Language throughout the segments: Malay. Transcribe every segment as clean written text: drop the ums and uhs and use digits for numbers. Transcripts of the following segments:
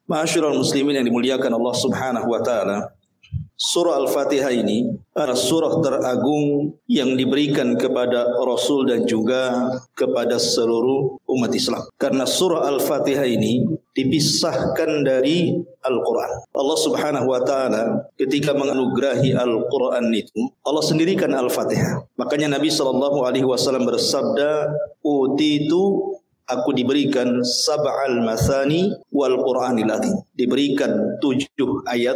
Ma'asyiral muslimin yang dimuliakan Allah Subhanahu wa taala, surah Al-Fatihah ini adalah surah teragung yang diberikan kepada Rasul dan juga kepada seluruh umat Islam. Karena surah Al-Fatihah ini dipisahkan dari Al-Quran. Allah Subhanahu wa taala ketika menganugerahi Al-Quran itu, Allah sendirikan Al-Fatihah. Makanya Nabi sallallahu alaihi wasallam bersabda, "Utitu, aku diberikan sab'al mathani wal Qur'anil azim." Diberikan 7 ayat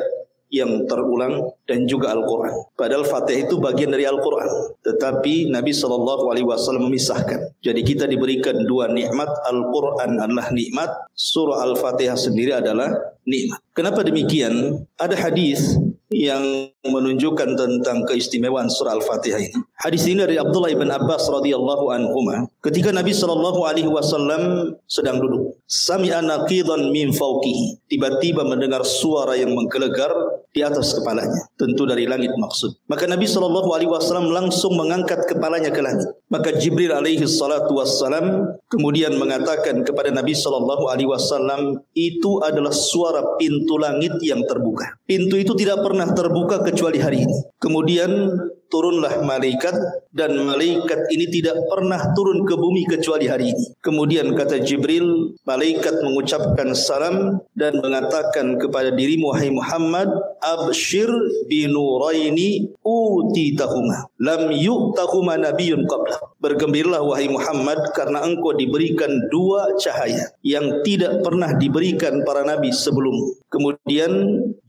yang terulang dan juga Al-Quran. Padahal Fatihah itu bagian dari Al-Quran, tetapi Nabi SAW memisahkan. Jadi kita diberikan 2 nikmat. Al-Quran adalah nikmat, surah Al-Fatihah sendiri adalah nikmat. Kenapa demikian? Ada hadis yang menunjukkan tentang keistimewaan surah Al-Fatihah ini. Hadis ini dari Abdullah bin Abbas radhiyallahu anhuma. Ketika Nabi sallallahu alaihi wasallam sedang duduk, sami'a naqidan min fawqihi. Tiba-tiba mendengar suara yang menggelegar di atas kepalanya. Tentu dari langit maksud. Maka Nabi sallallahu alaihi wasallam langsung mengangkat kepalanya ke langit. Maka Jibril alaihi salatu wassalam kemudian mengatakan kepada Nabi sallallahu alaihi wasallam, itu adalah suara pintu langit yang terbuka. Pintu itu tidak pernah terbuka kecuali hari ini. Kemudian turunlah malaikat, dan malaikat ini tidak pernah turun ke bumi kecuali hari ini. Kemudian kata Jibril, malaikat mengucapkan salam dan mengatakan kepada dirimu, wahai Muhammad, abshir binuraini utitahuma lam yu'tahuma nabiyyun qabla. Bergembiralah wahai Muhammad, karena engkau diberikan 2 cahaya yang tidak pernah diberikan para nabi sebelummu. Kemudian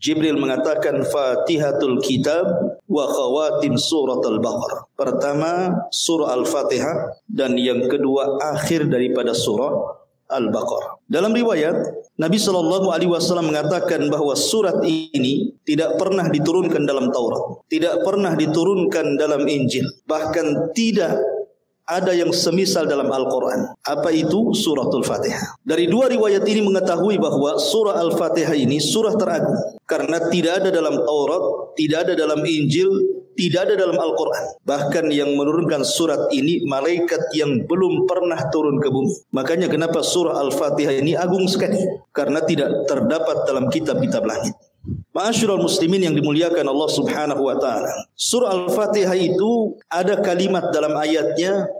Jibril mengatakan Fatihatul Kitab wa khawatim surat Al-Baqarah. Pertama surah Al-Fatihah, dan yang kedua akhir daripada surah Al-Baqarah. Dalam riwayat Nabi SAW mengatakan bahwa surat ini tidak pernah diturunkan dalam Taurat, tidak pernah diturunkan dalam Injil, bahkan tidak ada yang semisal dalam Al-Quran. Apa itu? Suratul Fatihah. Dari 2 riwayat ini mengetahui bahwa surah Al-Fatihah ini surah teragung, karena tidak ada dalam Taurat, tidak ada dalam Injil, tidak ada dalam Al-Quran. Bahkan yang menurunkan surat ini malaikat yang belum pernah turun ke bumi. Makanya kenapa surah Al-Fatihah ini agung sekali, karena tidak terdapat dalam kitab-kitab langit. Ma'asyiral muslimin yang dimuliakan Allah Subhanahu wa taala, surah Al-Fatihah itu ada kalimat dalam ayatnya,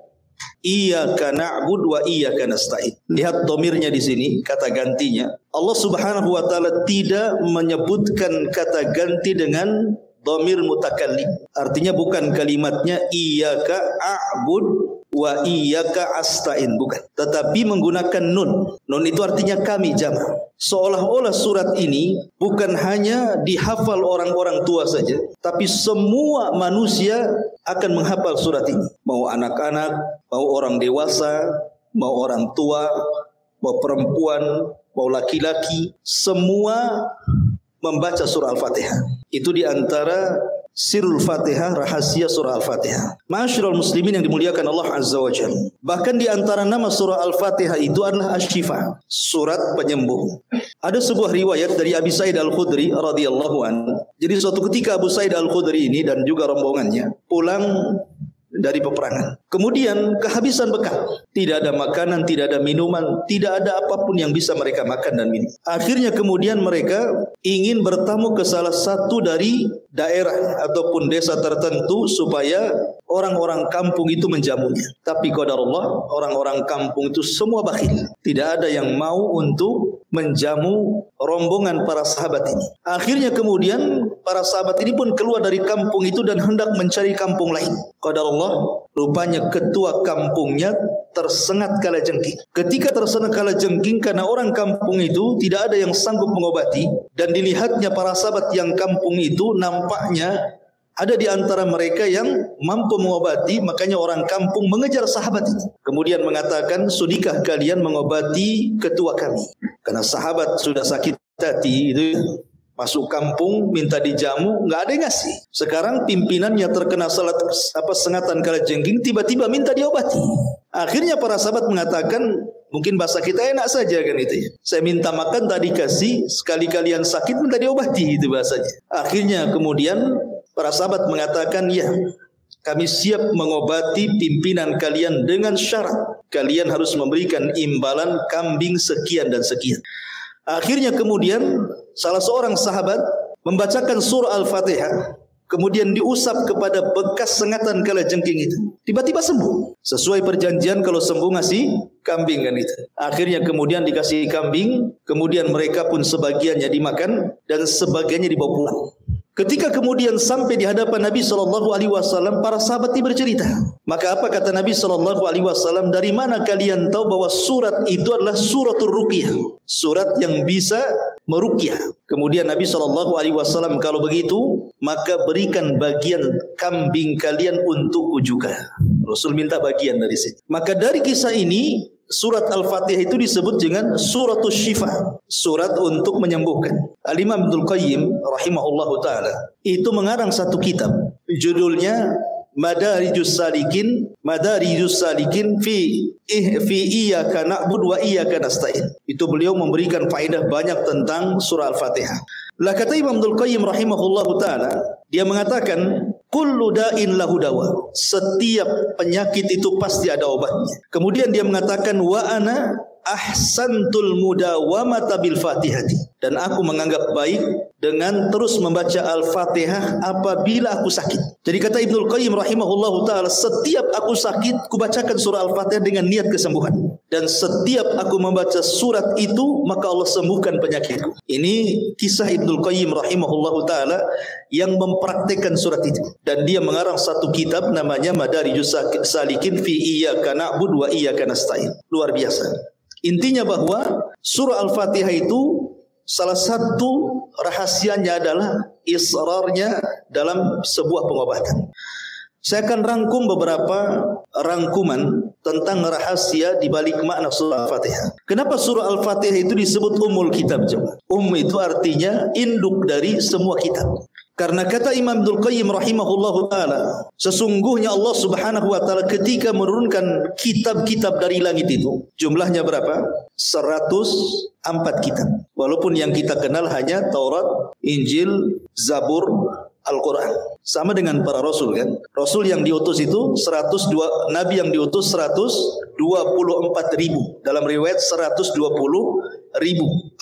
iyyaka na'budu wa iyyaka nasta'in. Lihat domirnya di sini, kata gantinya. Allah Subhanahu wa taala tidak menyebutkan kata ganti dengan domir mutakallim. Artinya bukan kalimatnya iyyaka a'bud wa iyyaka asta'in, bukan, tetapi menggunakan nun. Nun itu artinya kami, jamak. Seolah-olah surat ini bukan hanya dihafal orang-orang tua saja, tapi semua manusia akan menghafal surat ini. Mau anak-anak, mau orang dewasa, mau orang tua, mau perempuan, mau laki-laki, semua membaca surah Al-Fatihah. Itu di antara sirul Fatihah, rahasia surah Al-Fatihah. Ma'asyiral muslimin yang dimuliakan Allah Azza wa Jalla. Bahkan di antara nama surah Al-Fatihah itu adalah Asy-Syifa, surat penyembuh. Ada sebuah riwayat dari Abi Sa'id Al-Khudri radhiyallahu anhu. Jadi suatu ketika Abu Sa'id Al-Khudri ini dan juga rombongannya pulang dari peperangan. Kemudian kehabisan bekal. Tidak ada makanan, tidak ada minuman, tidak ada apapun yang bisa mereka makan dan minum. Akhirnya kemudian mereka ingin bertamu ke salah satu dari daerah ataupun desa tertentu supaya orang-orang kampung itu menjamunya. Tapi qadarullah, orang-orang kampung itu semua bakhil. Tidak ada yang mau untuk menjamu rombongan para sahabat ini. Akhirnya kemudian para sahabat ini pun keluar dari kampung itu dan hendak mencari kampung lain. Qadarullah, rupanya ketua kampungnya tersengat kalajengking. Ketika tersengat kalajengking karena orang kampung itu tidak ada yang sanggup mengobati, dan dilihatnya para sahabat yang kampung itu nampaknya ada di antara mereka yang mampu mengobati, makanya orang kampung mengejar sahabat ini. Kemudian mengatakan, sudikah kalian mengobati ketua kami? Karena sahabat sudah sakit hati itu, masuk kampung minta dijamu, nggak ada yang ngasih. Sekarang pimpinannya terkena sengatan kalajengking, tiba-tiba minta diobati. Akhirnya para sahabat mengatakan, mungkin bahasa kita enak saja kan itu ya. Saya minta makan tadi kasih, sekali kalian sakit minta diobati, itu bahasanya. Akhirnya kemudian para sahabat mengatakan, ya, kami siap mengobati pimpinan kalian dengan syarat kalian harus memberikan imbalan kambing sekian dan sekian. Akhirnya kemudian salah seorang sahabat membacakan surah Al-Fatihah, kemudian diusap kepada bekas sengatan kalajengking itu. Tiba-tiba sembuh. Sesuai perjanjian kalau sembuh ngasih kambing kan itu. Akhirnya kemudian dikasih kambing, kemudian mereka pun sebagiannya dimakan dan sebagiannya dibawa pulang. Ketika kemudian sampai di hadapan Nabi SAW, para sahabat ini bercerita. Maka apa kata Nabi SAW? Dari mana kalian tahu bahwa surat itu adalah suratul ruqyah, surat yang bisa meruqyah. Kemudian Nabi SAW, kalau begitu maka berikan bagian kambing kalian untukku juga. Rasul minta bagian dari sini. Maka dari kisah ini, surat Al-Fatihah itu disebut dengan suratul syifa, surat untuk menyembuhkan. Al-Imam Ibnul Qayyim rahimahullahu ta'ala itu mengarang satu kitab, judulnya Madarijus Salikin fi iyyaka na'budu wa iyyaka nasta'in. Itu beliau memberikan faedah banyak tentang surah Al-Fatihah. Lah kata Imam Ibnul Qayyim rahimahullahu ta'ala, dia mengatakan kullu da'in lahu dawa, setiap penyakit itu pasti ada obatnya. Kemudian dia mengatakan wa ana ahsantul mudawamata bil Fatihati, dan aku menganggap baik dengan terus membaca Al-Fatihah apabila aku sakit. Jadi kata Ibnul Qayyim rahimahullahu ta'ala, setiap aku sakit, ku bacakan surah Al-Fatihah dengan niat kesembuhan. Dan setiap aku membaca surat itu, maka Allah sembuhkan penyakitku. Ini kisah Ibnul Qayyim rahimahullahu ta'ala yang mempraktekkan surat itu. Dan dia mengarang satu kitab namanya Madarijus Salikin fi iyyaka na'budu wa iyyaka nasta'in. Luar biasa. Intinya bahwa surah Al-Fatihah itu salah satu rahasianya adalah israrnya dalam sebuah pengobatan. Saya akan rangkum beberapa rangkuman tentang rahasia di balik makna surah Al-Fatihah. Kenapa surah Al-Fatihah itu disebut Ummul Kitab? Itu artinya induk dari semua kitab. Karena kata Imam Ibnul Qayyim rahimahullahu ta'ala, sesungguhnya Allah subhanahu wa ta'ala ketika menurunkan kitab-kitab dari langit itu, jumlahnya berapa? 104 kitab. Walaupun yang kita kenal hanya Taurat, Injil, Zabur, Al-Quran. Sama dengan para Rasul kan. Rasul yang diutus itu 102, Nabi yang diutus 124.000. Dalam riwayat 120.000.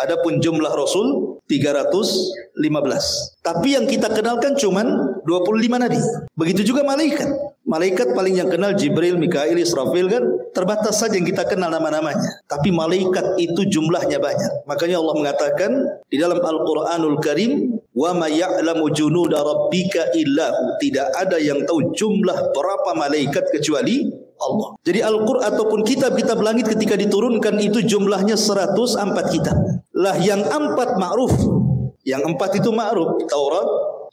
Adapun jumlah Rasul 315. Tapi yang kita kenalkan cuman 25 Nabi. Begitu juga malaikat. Malaikat paling yang kenal Jibril, Mikail, Israfil kan, terbatas saja yang kita kenal nama-namanya. Tapi malaikat itu jumlahnya banyak. Makanya Allah mengatakan di dalam Al-Quranul Karim, wa ma ya'lamu junuda rabbika illahu, tidak ada yang tahu jumlah berapa malaikat kecuali Allah. Jadi Al-Quran ataupun kitab-kitab langit ketika diturunkan itu jumlahnya 104 kitab. Lah yang 4 ma'ruf. Yang 4 itu ma'ruf, Taurat,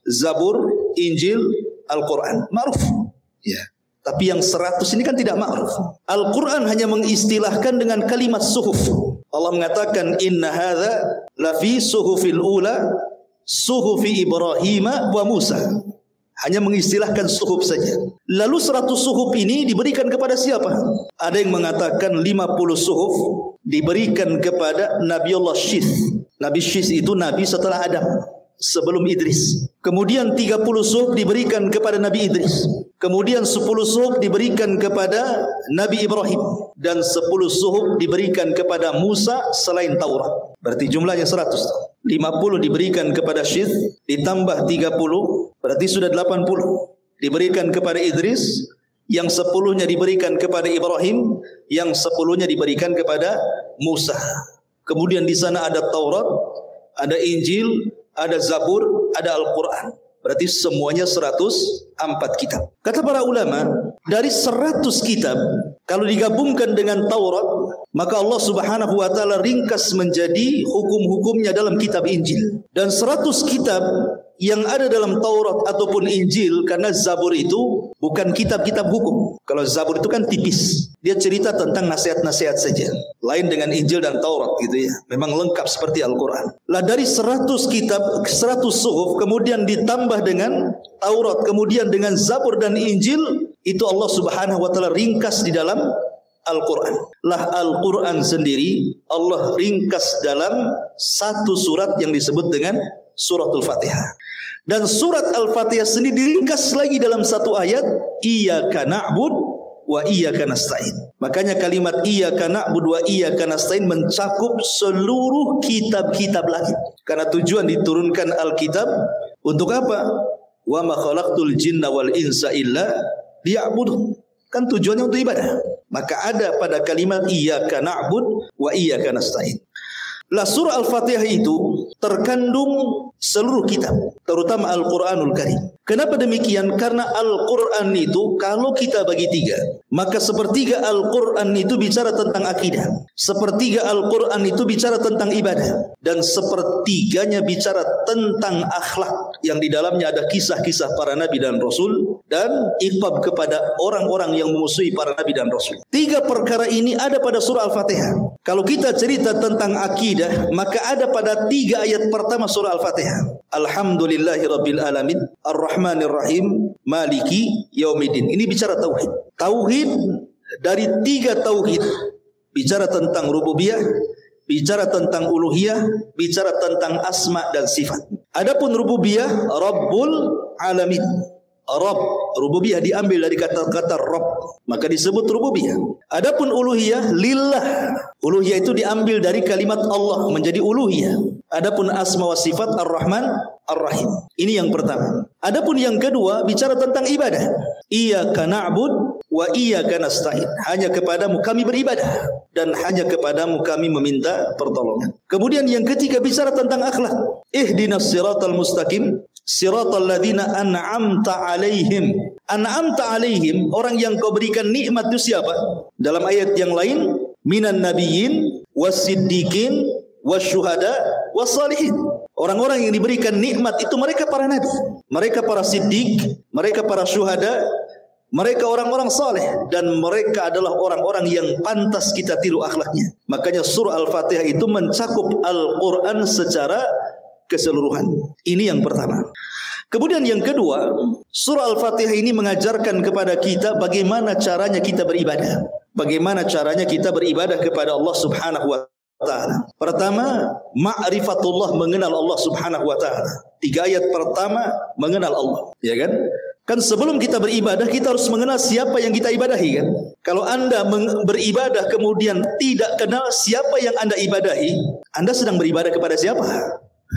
Zabur, Injil, Al-Quran. Ma'ruf. Ya. Tapi yang 100 ini kan tidak ma'ruf. Al-Quran hanya mengistilahkan dengan kalimat suhuf. Allah mengatakan inna hadza lafi suhufil ula suhufi Ibrahim wa Musa. Hanya mengistilahkan suhuf saja. Lalu 100 suhuf ini diberikan kepada siapa? Ada yang mengatakan 50 suhuf diberikan kepada Nabiullah Syith. Nabi Syith itu nabi setelah Adam, sebelum Idris. Kemudian 30 suhuf diberikan kepada Nabi Idris. Kemudian 10 suhuf diberikan kepada Nabi Ibrahim. Dan 10 suhuf diberikan kepada Musa selain Taurat. Berarti jumlahnya 100. 50 diberikan kepada Syith, ditambah 30, berarti sudah 80. Diberikan kepada Idris, yang 10-nya diberikan kepada Ibrahim, yang 10-nya diberikan kepada Musa. Kemudian di sana ada Taurat, ada Injil, ada Zabur, ada Al-Quran. Berarti semuanya 104 kitab. Kata para ulama, dari 100 kitab, kalau digabungkan dengan Taurat, maka Allah subhanahu wa ta'ala ringkas menjadi hukum-hukumnya dalam kitab Injil. Dan 100 kitab yang ada dalam Taurat ataupun Injil, karena Zabur itu bukan kitab-kitab hukum. Kalau Zabur itu kan tipis, dia cerita tentang nasihat-nasihat saja. Lain dengan Injil dan Taurat gitu ya. Memang lengkap seperti Al-Quran. Lah dari 100 kitab, 100 suhuf, kemudian ditambah dengan Taurat, kemudian dengan Zabur dan Injil, itu Allah subhanahu wa ta'ala ringkas di dalam Al-Quran. Lah Al-Quran sendiri Allah ringkas dalam satu surat yang disebut dengan Suratul Fatihah. Dan surat Al-Fatihah sendiri diringkas lagi dalam satu ayat, Iyyaka na'bud wa iyyaka nasta'in. Makanya kalimat iyyaka na'budu wa iyyaka nasta'in mencakup seluruh kitab-kitab langit. Karena tujuan diturunkan Alkitab untuk apa? Wa ma khalaqtul jinna wal insa illa liya'budun. Kan tujuannya untuk ibadah. Maka ada pada kalimat iyyaka na'bud wa iyyaka nasta'in. Lah surah Al-Fatihah itu terkandung seluruh kitab, terutama Al-Quranul Karim. Kenapa demikian? Karena Al-Quran itu kalau kita bagi tiga, maka sepertiga Al-Quran itu bicara tentang akidah, sepertiga Al-Quran itu bicara tentang ibadah, dan sepertiganya bicara tentang akhlak yang di dalamnya ada kisah-kisah para nabi dan rasul dan iqab kepada orang-orang yang memusuhi para nabi dan rasul. Tiga perkara ini ada pada surah Al-Fatihah. Kalau kita cerita tentang akidah, maka ada pada tiga ayat pertama surah Al-Fatihah. Alhamdulillahirabbil alamin, Ar-Rahmanir Rahim, Maliki Yaumiddin. Ini bicara tauhid. Tauhid dari tiga tauhid. Bicara tentang rububiyah, bicara tentang uluhiyah, bicara tentang asma dan sifat. Adapun rububiyah, Rabbul Alamin. Rabb, rububiyah diambil dari kata-kata Rabb, maka disebut rububiyah. Adapun uluhiyah, lillah. Uluhiyah itu diambil dari kalimat Allah menjadi uluhiyah. Adapun asma wa sifat Ar-Rahman Ar-Rahim. Ini yang pertama. Adapun yang kedua bicara tentang ibadah. Iyyaka na'bud wa iyyaka nasta'in. Hanya kepadamu kami beribadah dan hanya kepadamu kami meminta pertolongan. Kemudian yang ketiga bicara tentang akhlak. Ihdinas siratal mustaqim, siratal ladzina an'amta alaihim. An'amta alaihim, orang yang kau berikan nikmat itu siapa? Dalam ayat yang lain, minan nabiyyin wasiddiqin wasyuhada wassalihin. Orang-orang yang diberikan nikmat itu mereka para nabi, mereka para siddiq, mereka para syuhada, mereka orang-orang saleh, dan mereka adalah orang-orang yang pantas kita tiru akhlaknya. Makanya surah Al-Fatihah itu mencakup Al-Quran secara keseluruhan. Ini yang pertama. Kemudian yang kedua, surah Al-Fatihah ini mengajarkan kepada kita bagaimana caranya kita beribadah. Bagaimana caranya kita beribadah kepada Allah Subhanahu wa ta'ala. Pertama, ma'rifatullah, mengenal Allah Subhanahu wa ta'ala. Tiga ayat pertama mengenal Allah, ya kan? Kan sebelum kita beribadah kita harus mengenal siapa yang kita ibadahi, kan? Kalau Anda beribadah kemudian tidak kenal siapa yang Anda ibadahi, Anda sedang beribadah kepada siapa?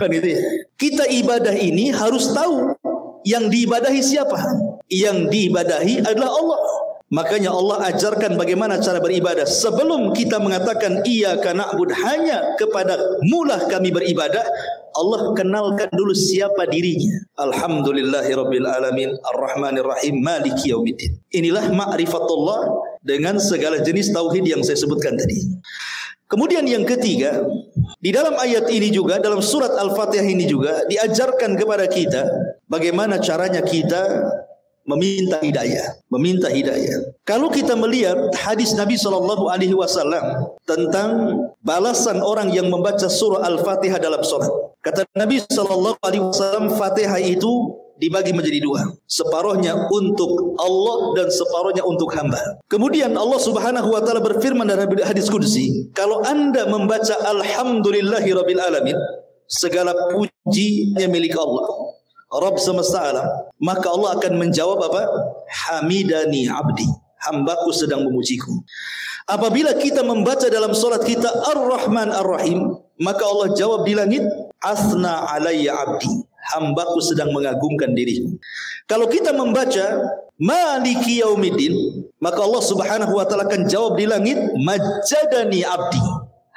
Kan itu ya. Kita ibadah ini harus tahu yang diibadahi siapa. Yang diibadahi adalah Allah. Makanya Allah ajarkan bagaimana cara beribadah. Sebelum kita mengatakan iyyaka na'bud, hanya kepada mulah kami beribadah, Allah kenalkan dulu siapa dirinya. Alhamdulillahirabbil alamin, Ar-Rahmanir Rahim, Maliki Yaumiddin. Inilah ma'rifatullah dengan segala jenis tauhid yang saya sebutkan tadi. Kemudian yang ketiga, di dalam ayat ini juga, dalam surat Al-Fatihah ini juga diajarkan kepada kita bagaimana caranya kita meminta hidayah, meminta hidayah. Kalau kita melihat hadis Nabi SAW tentang balasan orang yang membaca surah Al-Fatihah dalam salat. Kata Nabi SAW, Fatihah itu dibagi menjadi dua. Separuhnya untuk Allah dan separuhnya untuk hamba. Kemudian Allah Subhanahu wa ta'ala berfirman dalam hadis qudsi, kalau Anda membaca Alhamdulillahirabbil alamin, segala puji hanya milik Allah, Rabb semesta alam, maka Allah akan menjawab apa? Hamidani abdi, hambaku sedang memujiku. Apabila kita membaca dalam salat kita Ar-Rahman Ar-Rahim, maka Allah jawab di langit, Asna alayya abdi, hambaku sedang mengagungkan diri. Kalau kita membaca Maliki Yaumiddin, maka Allah Subhanahu wa ta'ala akan jawab di langit, Majjadani abdi,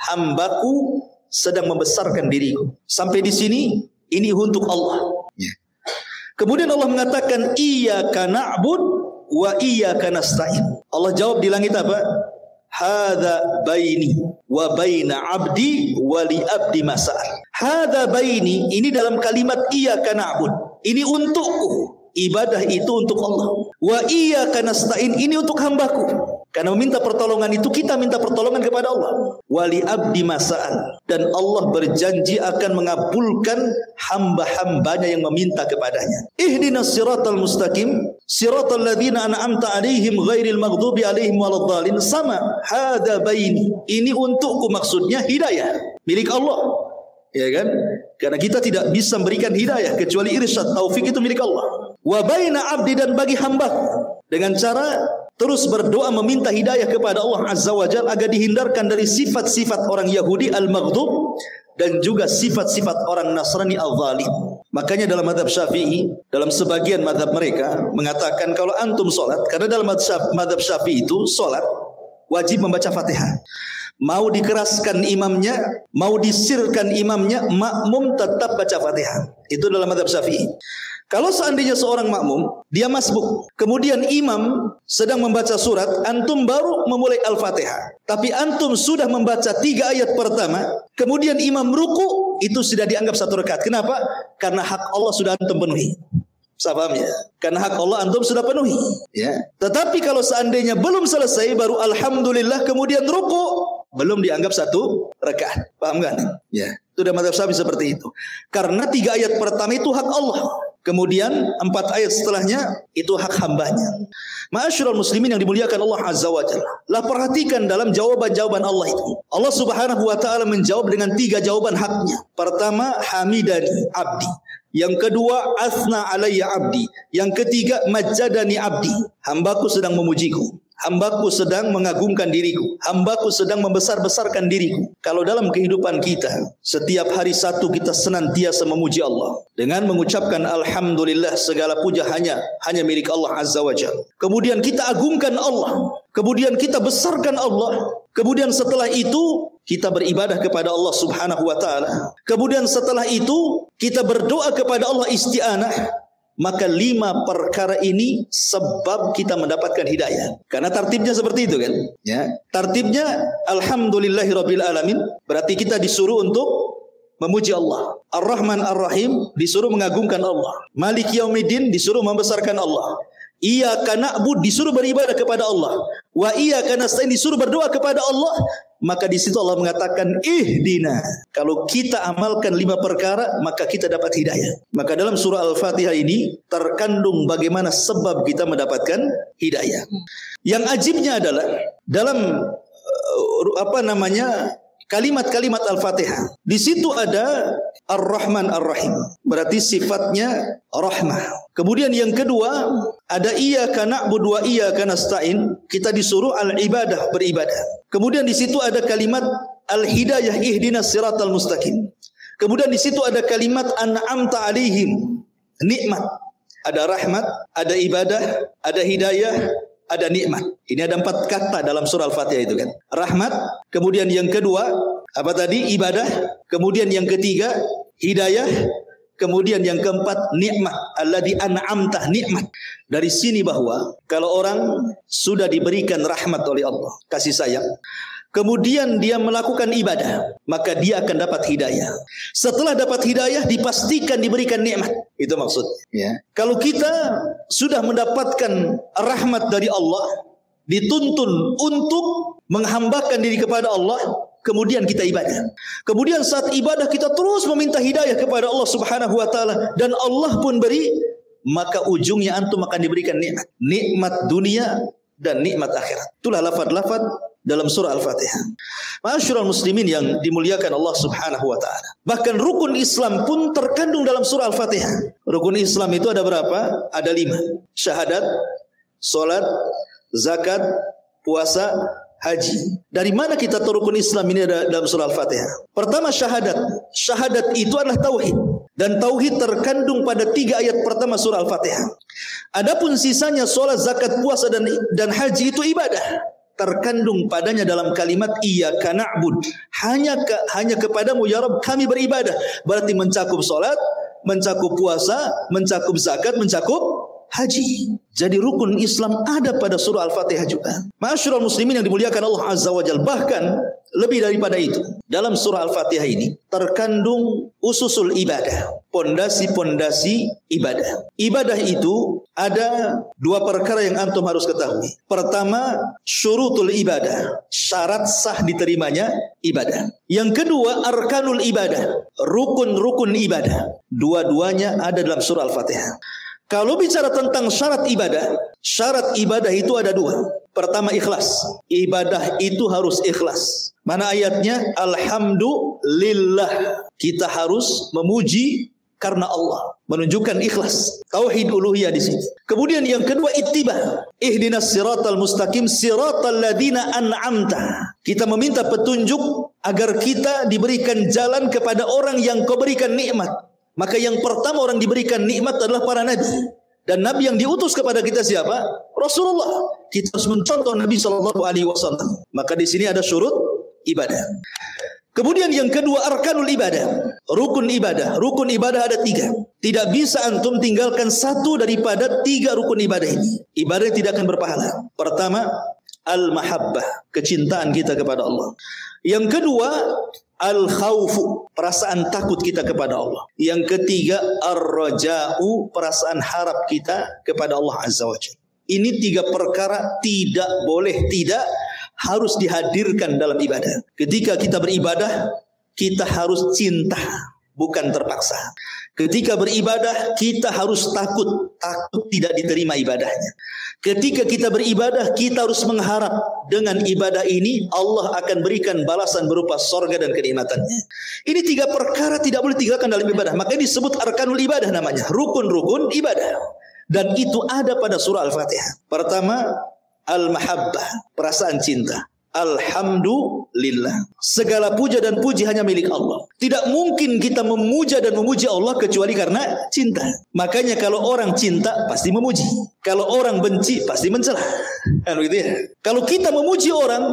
hambaku sedang membesarkan diriku. Sampai di sini ini untuk Allah. Kemudian Allah mengatakan iyyaka na'bud wa iyyaka nasta'in. Allah jawab di langit apa? Hadza baini wa baina abdi wa li abdi mas'al. Hadza baini, ini dalam kalimat iyyaka na'bud. Ini untukku. Ibadah itu untuk Allah. Wa iyyaka nasta'in, ini untuk hambaku. Karena meminta pertolongan itu kita minta pertolongan kepada Allah. Wali abdi mas'al, dan Allah berjanji akan mengabulkan hamba-hambanya yang meminta kepadanya. Ihdinas siratal mustaqim, siratal ladzina an'amta alaihim ghairil maghdubi alaihim waladdallin. Sama, hadza baini, ini untukku, maksudnya hidayah milik Allah. Ya kan? Karena kita tidak bisa memberikan hidayah kecuali irsyad, taufik itu milik Allah. Wa baina abdi, dan bagi hambaku, dengan cara terus berdoa meminta hidayah kepada Allah Azza wa Jalla agar dihindarkan dari sifat-sifat orang Yahudi al-maghdub dan juga sifat-sifat orang Nasrani al-zalim. Makanya dalam mazhab Syafi'i, dalam sebagian mazhab mereka mengatakan kalau antum solat, karena dalam mazhab Syafi'i itu solat wajib membaca Fatihah. Mau dikeraskan imamnya, mau disirkan imamnya, makmum tetap baca Fatihah. Itu dalam mazhab Syafi'i. Kalau seandainya seorang makmum, dia masbuk, kemudian imam sedang membaca surat, antum baru memulai Al-Fatihah, tapi antum sudah membaca 3 ayat pertama, kemudian imam ruku, itu sudah dianggap 1 rakaat. Kenapa? Karena hak Allah sudah antum penuhi. Paham ya? Karena hak Allah antum sudah penuhi. Ya. Tetapi kalau seandainya belum selesai, baru alhamdulillah, kemudian ruku, belum dianggap 1 rakaat. Paham kan? Ya. Itu dalam mazhab Syafi'i seperti itu. Karena 3 ayat pertama itu hak Allah. Kemudian 4 ayat setelahnya itu hak hambanya. Ma'asyiral muslimin yang dimuliakan Allah Azza wa Jalla. Lah perhatikan dalam jawaban-jawaban Allah itu. Allah Subhanahu wa taala menjawab dengan 3 jawaban haknya. Pertama, hamidani abdi. Yang kedua, asna alayya abdi. Yang ketiga, majjadani abdi. Hambaku sedang memujiku. Hambaku sedang mengagungkan diriku. Hambaku sedang membesar-besarkan diriku. Kalau dalam kehidupan kita, setiap hari satu kita senantiasa memuji Allah dengan mengucapkan alhamdulillah, segala puja hanya milik Allah Azza wa Jalla. Kemudian kita agungkan Allah. Kemudian kita besarkan Allah. Kemudian setelah itu kita beribadah kepada Allah Subhanahu wa taala. Kemudian setelah itu kita berdoa kepada Allah isti'anah. Maka 5 perkara ini sebab kita mendapatkan hidayah. Karena tartibnya seperti itu kan? Ya. Tartibnya alhamdulillahirabbil alamin, berarti kita disuruh untuk memuji Allah. Ar-Rahman Ar-Rahim disuruh mengagungkan Allah. Maliki Yaumiddin disuruh membesarkan Allah. Iyyaka na'budu disuruh beribadah kepada Allah. Wa iyyaka nasta'in disuruh berdoa kepada Allah. Maka di situ Allah mengatakan ihdina. Kalau kita amalkan 5 perkara, maka kita dapat hidayah. Maka dalam surah Al-Fatihah ini terkandung bagaimana sebab kita mendapatkan hidayah. Yang ajibnya adalah dalam kalimat-kalimat Al-Fatihah. Di situ ada Ar-Rahman Ar-Rahim. Berarti sifatnya rahmah. Kemudian yang kedua ada iyyaka na'budu wa iyyaka nasta'in. Kita disuruh al-ibadah, beribadah. Kemudian di situ ada kalimat al-hidayah, ihdinas siratal mustaqim. Kemudian di situ ada kalimat an'amta alaihim, nikmat. Ada rahmat, ada ibadah, ada hidayah, ada nikmat. Ini ada 4 kata dalam surah Al-Fatihah itu kan. Rahmat, kemudian yang kedua apa tadi? Ibadah, kemudian yang ketiga hidayah, kemudian yang keempat nikmat. Alladzi an'amta, nikmat. Dari sini bahwa kalau orang sudah diberikan rahmat oleh Allah, kasih sayang, kemudian dia melakukan ibadah, maka dia akan dapat hidayah. Setelah dapat hidayah, dipastikan diberikan nikmat. Itu maksudnya. Ya. Kalau kita sudah mendapatkan rahmat dari Allah, dituntun untuk menghambakan diri kepada Allah, kemudian kita ibadah. Kemudian saat ibadah kita terus meminta hidayah kepada Allah Subhanahu wa taala, dan Allah pun beri, maka ujungnya antum akan diberikan nikmat. Nikmat dunia dan nikmat akhirat. Itulah lafaz-lafaz dalam surah Al-Fatihah. Ma'asyiral muslimin yang dimuliakan Allah Subhanahu wa taala. Bahkan rukun Islam pun terkandung dalam surah Al-Fatihah. Rukun Islam itu ada berapa? Ada 5. Syahadat, salat, zakat, puasa, haji. Dari mana kita tahu rukun Islam ini ada dalam surah Al-Fatihah? Pertama syahadat. Syahadat itu adalah tauhid. Dan tauhid terkandung pada 3 ayat pertama surah Al-Fatihah. Adapun sisanya salat, zakat, puasa dan haji itu ibadah. Terkandung padanya dalam kalimat iyyaka na'bud. Hanya kepadamu ya Rabb kami beribadah. Berarti mencakup salat, mencakup puasa, mencakup zakat, mencakup haji. Jadi rukun Islam ada pada surah Al-Fatihah juga. Ma'asyiral muslimin yang dimuliakan Allah Azza wa Jalla. Bahkan lebih daripada itu, dalam surah Al-Fatihah ini terkandung ususul ibadah, pondasi-pondasi ibadah. Ibadah itu ada 2 perkara yang antum harus ketahui. Pertama, syurutul ibadah, syarat sah diterimanya ibadah. Yang kedua, arkanul ibadah, rukun-rukun ibadah. Dua-duanya ada dalam surah Al-Fatihah. Kalau bicara tentang syarat ibadah itu ada 2. Pertama, ikhlas. Ibadah itu harus ikhlas. Mana ayatnya? Alhamdulillah. Kita harus memuji karena Allah, menunjukkan ikhlas, tauhid uluhiyah di sini. Kemudian yang kedua ittiba, ihdinas siratal mustaqim siratal ladzina an'amta. Kita meminta petunjuk agar kita diberikan jalan kepada orang yang Kau berikan nikmat. Maka yang pertama orang diberikan nikmat adalah para nabi. Dan nabi yang diutus kepada kita siapa? Rasulullah. Kita harus mencontoh Nabi SAW. Maka di sini ada syurut ibadah. Kemudian yang kedua arkanul ibadah, rukun ibadah. Rukun ibadah ada 3. Tidak bisa antum tinggalkan satu daripada 3 rukun ibadah ini. Ibadah tidak akan berpahala. Pertama, al-mahabbah, kecintaan kita kepada Allah. Yang kedua, al-khawfu, perasaan takut kita kepada Allah. Yang ketiga, ar-raja'u, perasaan harap kita kepada Allah Azza wa Jalla. Ini 3 perkara tidak boleh tidak harus dihadirkan dalam ibadah. Ketika kita beribadah, kita harus cinta, bukan terpaksa. Ketika beribadah, kita harus takut tidak diterima ibadahnya. Ketika kita beribadah, kita harus mengharap dengan ibadah ini Allah akan berikan balasan berupa sorga dan kenikmatannya. Ini 3 perkara tidak boleh tinggalkan dalam ibadah. Makanya disebut arkanul ibadah namanya, rukun-rukun ibadah. Dan itu ada pada surah Al-Fatihah. Pertama, al-mahabbah, perasaan cinta. Alhamdulillah, segala puja dan puji hanya milik Allah. Tidak mungkin kita memuja dan memuji Allah kecuali karena cinta. Makanya kalau orang cinta pasti memuji, kalau orang benci pasti mencela. Kan begitu ya? Kalau kita memuji orang,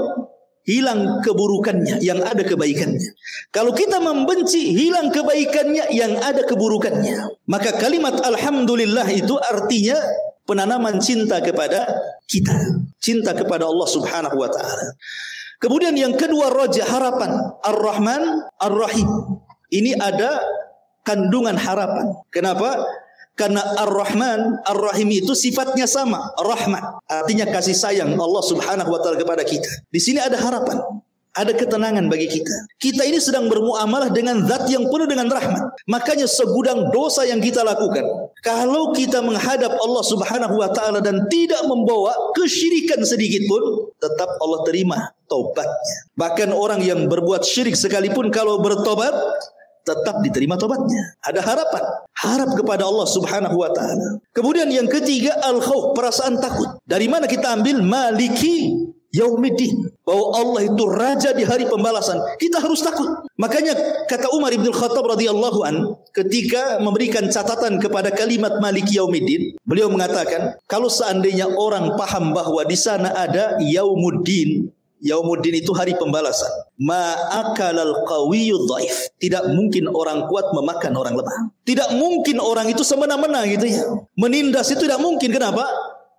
hilang keburukannya, yang ada kebaikannya. Kalau kita membenci, hilang kebaikannya, yang ada keburukannya. Maka kalimat alhamdulillah itu artinya penanaman cinta kepada kita, cinta kepada Allah Subhanahu wa taala. Kemudian yang kedua, raja, harapan, Ar-Rahman Ar-Rahim. Ini ada kandungan harapan. Kenapa? Karena Ar-Rahman Ar-Rahim itu sifatnya sama, rahmat, artinya kasih sayang Allah Subhanahu wa taala kepada kita. Di sini ada harapan, ada ketenangan bagi kita. Kita ini sedang bermuamalah dengan zat yang penuh dengan rahmat. Makanya segudang dosa yang kita lakukan, kalau kita menghadap Allah Subhanahu wa taala dan tidak membawa kesyirikan sedikit pun, tetap Allah terima taubatnya. Bahkan orang yang berbuat syirik sekalipun kalau bertobat, tetap diterima tobatnya. Ada harapan, harap kepada Allah Subhanahu wa taala. Kemudian yang ketiga, al-khauf, perasaan takut. Dari mana kita ambil? Maliki Yaumiddin, bahwa Allah itu raja di hari pembalasan. Kita harus takut. Makanya kata Umar bin Khattab radhiyallahu an, ketika memberikan catatan kepada kalimat Maliki Yaumiddin, beliau mengatakan, kalau seandainya orang paham bahwa di sana ada Yaumuddin, Yaumuddin itu hari pembalasan, ma'akalal qawiyyu dhaif, tidak mungkin orang kuat memakan orang lemah. Tidak mungkin orang itu semena-mena gitu ya, menindas itu tidak mungkin. Kenapa?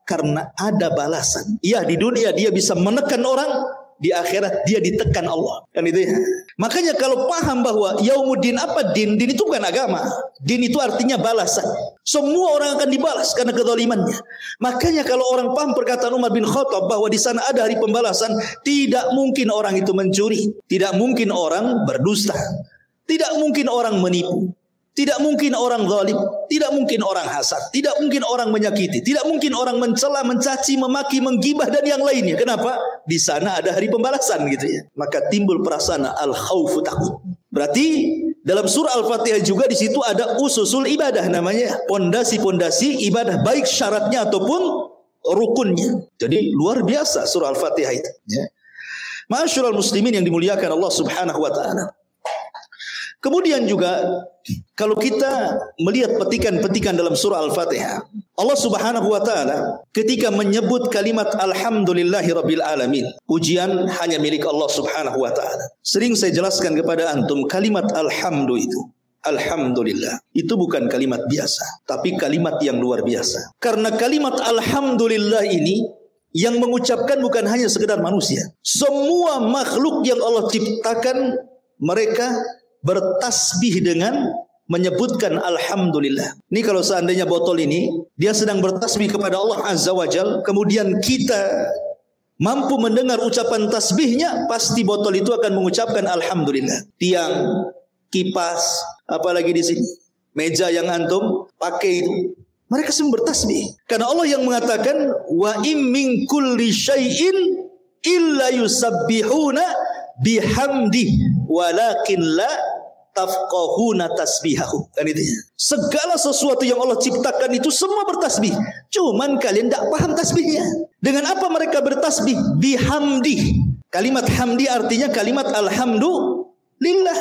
Karena ada balasan. Ya, di dunia dia bisa menekan orang, di akhirat dia ditekan Allah. Kan itu ya. Makanya kalau paham bahwa Yaumuddin apa din? Din itu bukan agama. Din itu artinya balasan. Semua orang akan dibalas karena kezalimannya. Makanya kalau orang paham perkataan Umar bin Khattab bahwa di sana ada hari pembalasan, tidak mungkin orang itu mencuri, tidak mungkin orang berdusta, tidak mungkin orang menipu, tidak mungkin orang zalim, tidak mungkin orang hasad, tidak mungkin orang menyakiti, tidak mungkin orang mencela, mencaci, memaki, menggibah dan yang lainnya. Kenapa? Di sana ada hari pembalasan gitu ya. Maka timbul perasaan al-khaufu, takut. Berarti dalam surah Al-Fatihah juga di situ ada ususul ibadah, namanya pondasi-pondasi ibadah, baik syaratnya ataupun rukunnya. Jadi luar biasa surah Al-Fatihah itu ya. Ma'asyiral muslimin yang dimuliakan Allah Subhanahu wa taala. Kemudian juga kalau kita melihat petikan-petikan dalam surah Al-Fatihah, Allah Subhanahu wa taala ketika menyebut kalimat alhamdulillahi rabbil alamin, pujian hanya milik Allah Subhanahu wa taala. Sering saya jelaskan kepada antum, kalimat alhamdu itu, alhamdulillah, itu bukan kalimat biasa, tapi kalimat yang luar biasa. Karena kalimat alhamdulillah ini yang mengucapkan bukan hanya sekedar manusia. Semua makhluk yang Allah ciptakan, mereka bertasbih dengan menyebutkan alhamdulillah. Ini kalau seandainya botol ini dia sedang bertasbih kepada Allah Azza wa Jal, kemudian kita mampu mendengar ucapan tasbihnya, pasti botol itu akan mengucapkan alhamdulillah. Tiang, kipas, apalagi di sini meja yang antum pakai itu, mereka semua bertasbih. Karena Allah yang mengatakan wa im min kulli syai'in illa yusabbihuna bihamdi walakin la tafqahuna tasbihahu. Kan itu ya. Segala sesuatu yang Allah ciptakan itu semua bertasbih. Cuman kalian tidak paham tasbihnya. Dengan apa mereka bertasbih? Bihamdi. Kalimat hamdi artinya kalimat alhamdulillah.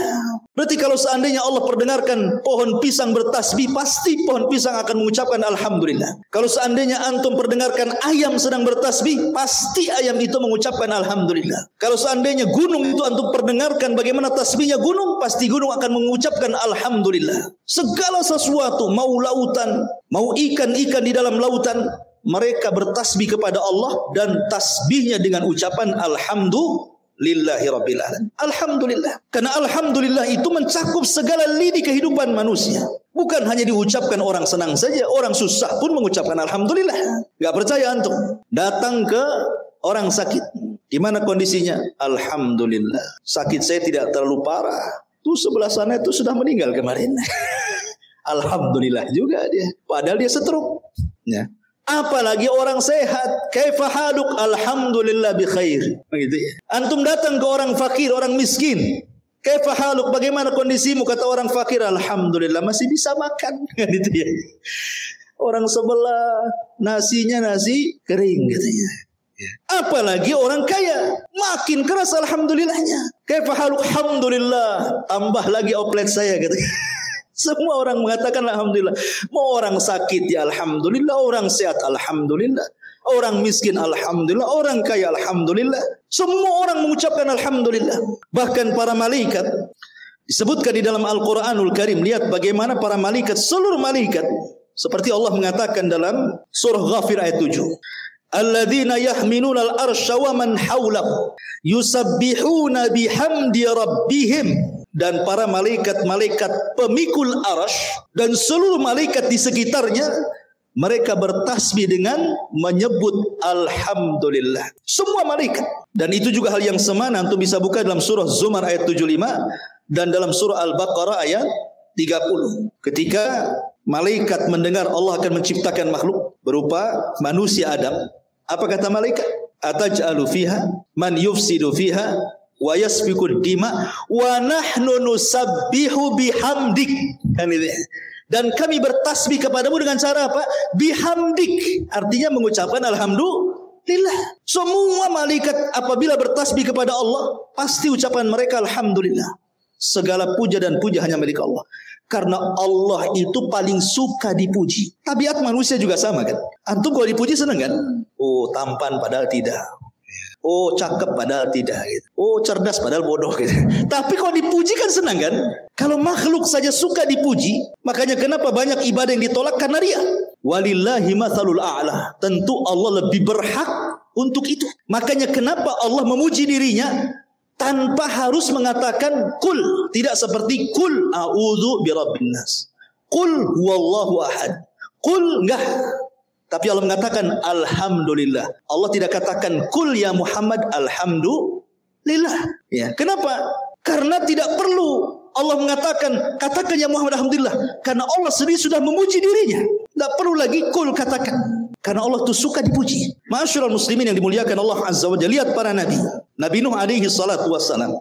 Berarti kalau seandainya Allah perdengarkan pohon pisang bertasbih, pasti pohon pisang akan mengucapkan alhamdulillah. Kalau seandainya antum perdengarkan ayam sedang bertasbih, pasti ayam itu mengucapkan alhamdulillah. Kalau seandainya gunung itu antum perdengarkan bagaimana tasbihnya gunung, pasti gunung akan mengucapkan alhamdulillah. Segala sesuatu, mau lautan, mau ikan-ikan di dalam lautan, mereka bertasbih kepada Allah dan tasbihnya dengan ucapan alhamdulillahi rabbil alamin. Alhamdulillah. Karena alhamdulillah itu mencakup segala lini kehidupan manusia. Bukan hanya diucapkan orang senang saja, orang susah pun mengucapkan alhamdulillah. Enggak percaya antum? Datang ke orang sakit. Di mana kondisinya? Alhamdulillah. Sakit saya tidak terlalu parah. Tuh sebelah sana itu sudah meninggal kemarin. Alhamdulillah juga dia. Padahal dia stroke. Ya. Apalagi orang sehat, kaifa haluk, alhamdulillah bi khair. Begitu ya. Antum datang ke orang fakir, orang miskin, kaifa haluk, bagaimana kondisimu? Kata orang fakir, alhamdulillah masih bisa makan. Gitu ya. Orang sebelah nasinya nasi kering katanya. Apalagi orang kaya, makin keras alhamdulillahnya. Kaifa haluk, alhamdulillah, tambah lagi oplet saya katanya. Semua orang mengatakan alhamdulillah. Mau orang sakit ya alhamdulillah, orang sehat alhamdulillah, orang miskin alhamdulillah, orang kaya alhamdulillah. Semua orang mengucapkan alhamdulillah. Bahkan para malaikat disebutkan di dalam Al-Qur'anul Karim. Lihat bagaimana para malaikat, seluruh malaikat, seperti Allah mengatakan dalam surah Ghafir ayat 7. Alladzina yahminuna al-arsya wa man hawlahu yusabbihuna bihamdi rabbihim. Dan para malaikat-malaikat pemikul arasy dan seluruh malaikat di sekitarnya, mereka bertasbih dengan menyebut alhamdulillah. Semua malaikat. Dan itu juga hal yang semana. Antum bisa buka dalam surah Zumar ayat 75 dan dalam surah Al-Baqarah ayat 30. Ketika malaikat mendengar Allah akan menciptakan makhluk berupa manusia Adam, apa kata malaikat? Ataj'alu fiha man yufsidu fiha wa yasfikud dima wa nahnu nusabbihu bihamdik. Dan kami bertasbih kepadamu dengan cara apa? Bihamdik. Artinya mengucapkan alhamdulillah. Semua malaikat apabila bertasbih kepada Allah, pasti ucapan mereka alhamdulillah. Segala puja dan puja hanya milik Allah. Karena Allah itu paling suka dipuji. Tabiat manusia juga sama kan? Antum kalau dipuji senang kan? Oh, tampan padahal tidak. Oh, cakep padahal tidak gitu. Oh, cerdas padahal bodoh gitu. Tapi kalau dipuji kan senang kan? Kalau makhluk saja suka dipuji, makanya kenapa banyak ibadah yang ditolak? Karena riya. Walillahi matsalul a'la. Tentu Allah lebih berhak untuk itu. Makanya kenapa Allah memuji dirinya tanpa harus mengatakan kul, tidak seperti kul a'udzu birabbin nas. Kul huwallahu ahad. Kul enggak. Tapi Allah mengatakan alhamdulillah. Allah tidak katakan kul ya Muhammad alhamdulillah. Ya. Kenapa? Karena tidak perlu Allah mengatakan katakan ya Muhammad alhamdulillah. Karena Allah sendiri sudah memuji dirinya. Tidak perlu lagi kul katakan. Karena Allah itu suka dipuji. Ma'asyiral muslimin yang dimuliakan Allah Azza wa Jalla. Lihat para nabi. Nabi Nuh alaihi salatu wassalam.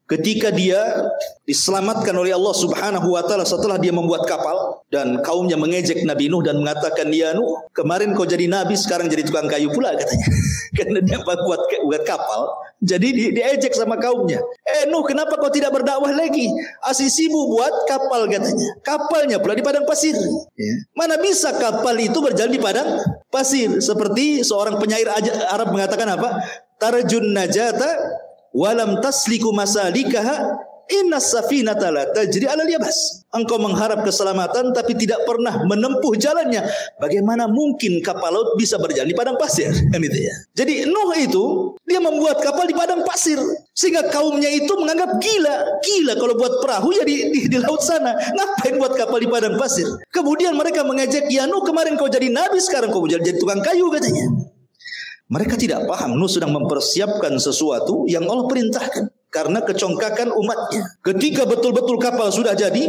Ketika dia diselamatkan oleh Allah Subhanahu wa taala setelah dia membuat kapal dan kaumnya mengejek Nabi Nuh dan mengatakan, "Ya Nuh, kemarin kau jadi nabi, sekarang jadi tukang kayu pula," katanya. Karena dia buat kapal, jadi diejek sama kaumnya. Nuh, kenapa kau tidak berdakwah lagi? Asih sibuk buat kapal katanya. Kapalnya pula di padang pasir. Ya. Mana bisa kapal itu berjalan di padang pasir? Seperti seorang penyair Arab mengatakan apa? Tarjun najata walam tasliku masalikaha innas safinata la tajri 'alal yabas. Engkau mengharap keselamatan tapi tidak pernah menempuh jalannya. Bagaimana mungkin kapal laut bisa berjalan di padang pasir? Kan itu ya. Jadi Nuh itu dia membuat kapal di padang pasir sehingga kaumnya itu menganggap gila kalau buat perahu ya di laut sana. Ngapain buat kapal di padang pasir? Kemudian mereka mengejek, "Ya Nuh, kemarin kau jadi nabi, sekarang kau jadi tukang kayu," katanya. Mereka tidak paham Nuh sedang mempersiapkan sesuatu yang Allah perintahkan karena kecongkakan umatnya. Ketika betul-betul kapal sudah jadi,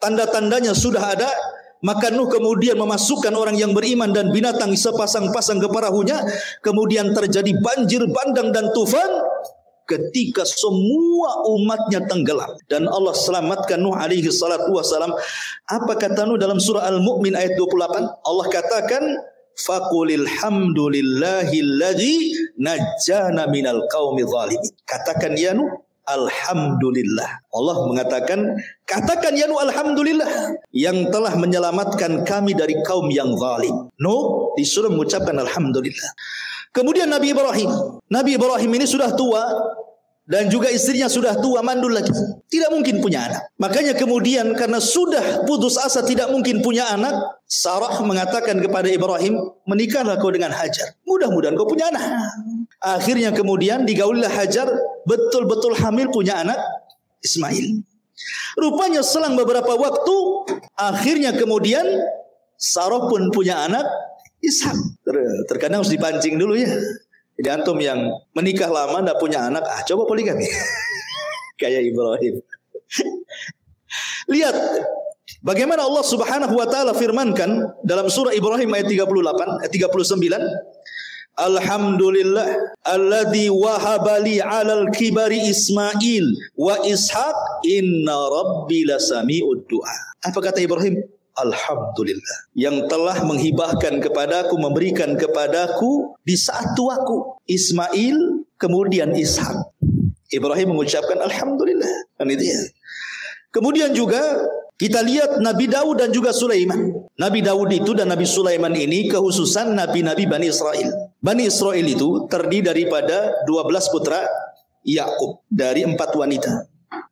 tanda-tandanya sudah ada, maka Nuh kemudian memasukkan orang yang beriman dan binatang sepasang-pasang ke perahunya. Kemudian terjadi banjir bandang dan tufan. ketika semua umatnya tenggelam dan Allah selamatkan Nuh alaihi salatu wasalam. Apa kata Nuh dalam surah Al-Mu'min ayat 28? Allah katakan, faqulil hamdulillahilladzi najjana minal qaumidz zalimin. Katakan ya Nuh, alhamdulillah. Allah mengatakan, katakan ya Nuh, alhamdulillah yang telah menyelamatkan kami dari kaum yang zalim. Nuh disuruh mengucapkan alhamdulillah. Kemudian Nabi Ibrahim ini sudah tua dan juga istrinya sudah tua, mandul lagi, tidak mungkin punya anak. Makanya kemudian karena sudah putus asa tidak mungkin punya anak, Sarah mengatakan kepada Ibrahim, menikahlah kau dengan Hajar, mudah-mudahan kau punya anak. Akhirnya kemudian digaulilah Hajar, betul-betul hamil punya anak Ismail. Rupanya selang beberapa waktu, akhirnya kemudian Sarah pun punya anak Ishak. Terkadang harus dipancing dulu ya. Jadi antum yang menikah lama tidak punya anak, coba poligami. Kayak Ibrahim. Lihat bagaimana Allah Subhanahu wa taala firmankan dalam surah Ibrahim ayat 39. Alhamdulillah alladzi wahabali 'alal kibari Ismail wa Ishaq inna rabbi lasami'ud du'a. Apa kata Ibrahim? Alhamdulillah yang telah menghibahkan kepadaku, memberikan kepadaku di saat tuaku Ismail kemudian Ishak. Ibrahim mengucapkan alhamdulillah. Kan itu ya. Kemudian juga kita lihat Nabi Daud dan juga Sulaiman. Nabi Daud itu dan Nabi Sulaiman ini kehususan nabi-nabi Bani Israel. Bani Israel itu terdiri daripada 12 putra Yakub dari 4 wanita.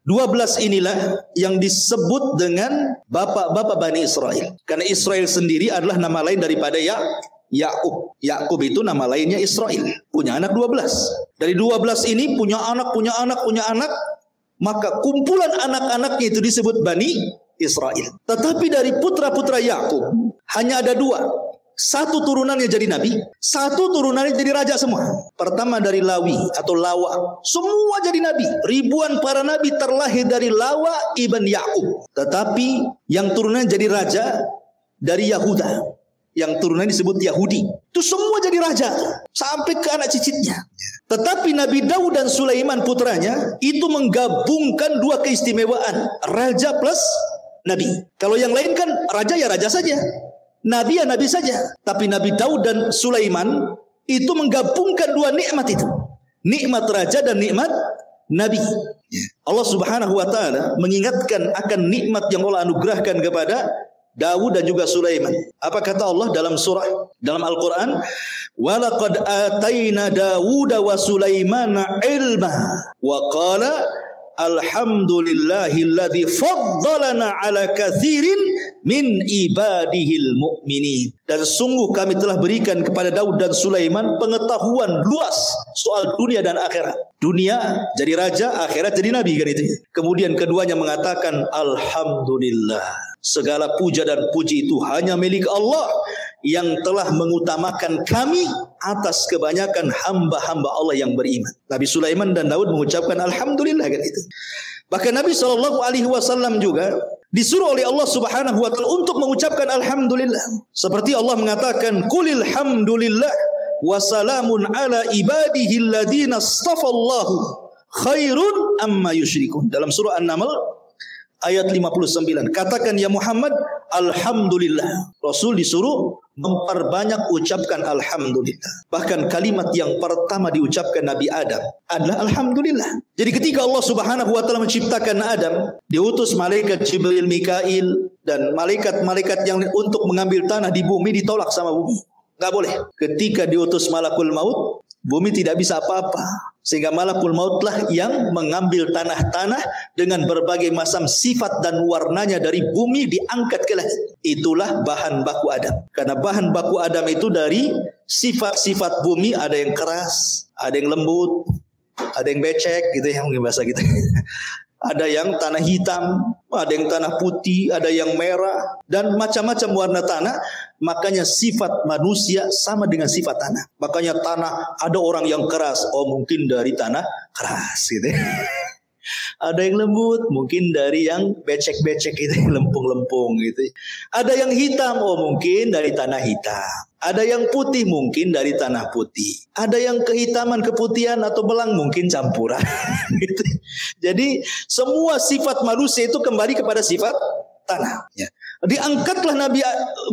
12 inilah yang disebut dengan bapak-bapak Bani Israel. Karena Israel sendiri adalah nama lain daripada Yakub. Yakub itu nama lainnya Israel. Punya anak 12. Dari 12 ini punya anak. Maka kumpulan anak-anaknya itu disebut Bani Israel. Tetapi dari putra-putra Yakub hanya ada 2. Satu turunannya jadi nabi, satu turunannya jadi raja semua. Pertama dari Lawi atau Lawa, semua jadi nabi. Ribuan para nabi terlahir dari Lawa ibn Yakub. Tetapi yang turunannya jadi raja dari Yahuda, yang turunannya disebut Yahudi. Itu semua jadi raja sampai ke anak cicitnya. Tetapi Nabi Daud dan Sulaiman putranya itu menggabungkan 2 keistimewaan, raja plus nabi. Kalau yang lain kan raja ya raja saja, nabi ya nabi saja. Tapi Nabi Daud dan Sulaiman itu menggabungkan 2 nikmat itu. Nikmat raja dan nikmat nabi. Allah Subhanahu wa taala mengingatkan akan nikmat yang Allah anugerahkan kepada Daud dan juga Sulaiman. Apa kata Allah dalam Al-Qur'an? Wa laqad ataina Dawuda wa Sulaimana ilma wa qala alhamdulillahilladzi faddalana ala katsirin min ibadihil mu'minin. Dan sungguh kami telah berikan kepada Daud dan Sulaiman pengetahuan luas soal dunia dan akhirat. Dunia jadi raja, akhirat jadi nabi kan itu. Kemudian keduanya mengatakan alhamdulillah. Segala puja dan puji itu hanya milik Allah yang telah mengutamakan kami atas kebanyakan hamba-hamba Allah yang beriman. Nabi Sulaiman dan Daud mengucapkan alhamdulillah kan itu. Bahkan Nabi SAW juga disuruh oleh Allah Subhanahu wa taala untuk mengucapkan alhamdulillah. Seperti Allah mengatakan qulil hamdulillah wa salamun ala ibadihi alladziina astafallahu khairun amma yusyrikun. Dalam surah An-Naml ayat 59. Katakan ya Muhammad alhamdulillah. Rasul disuruh memperbanyak ucapkan alhamdulillah. Bahkan kalimat yang pertama diucapkan Nabi Adam adalah alhamdulillah. Jadi ketika Allah Subhanahu wa taala menciptakan Adam, diutus malaikat Jibril, Mikail dan malaikat-malaikat yang untuk mengambil tanah di bumi ditolak sama bumi. Enggak boleh. Ketika diutus malakul maut, bumi tidak bisa apa-apa. Sehingga malakul mautlah yang mengambil tanah-tanah dengan berbagai macam sifat dan warnanya dari bumi diangkat ke langit. Itulah bahan baku Adam. Karena bahan baku Adam itu dari sifat-sifat bumi, ada yang keras, ada yang lembut, ada yang becek gitu ya mungkin bahasa kita. Ada yang tanah hitam, ada yang tanah putih, ada yang merah, dan macam-macam warna tanah. Makanya sifat manusia sama dengan sifat tanah. Makanya tanah ada orang yang keras, oh mungkin dari tanah keras gitu. Ada yang lembut, mungkin dari yang becek-becek gitu, lempung-lempung gitu. Ada yang hitam, oh mungkin dari tanah hitam. Ada yang putih mungkin dari tanah putih. Ada yang kehitaman, keputihan atau belang mungkin campuran. Gitu. Jadi semua sifat manusia itu kembali kepada sifat tanah. Ya. Diangkatlah Nabi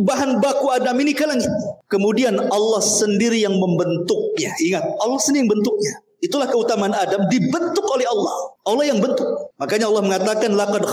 bahan baku Adam ini ke langit. Kemudian Allah sendiri yang membentuknya. Ingat, Allah sendiri yang bentuknya. Itulah keutamaan Adam, dibentuk oleh Allah. Allah yang bentuk. Makanya Allah mengatakan laqad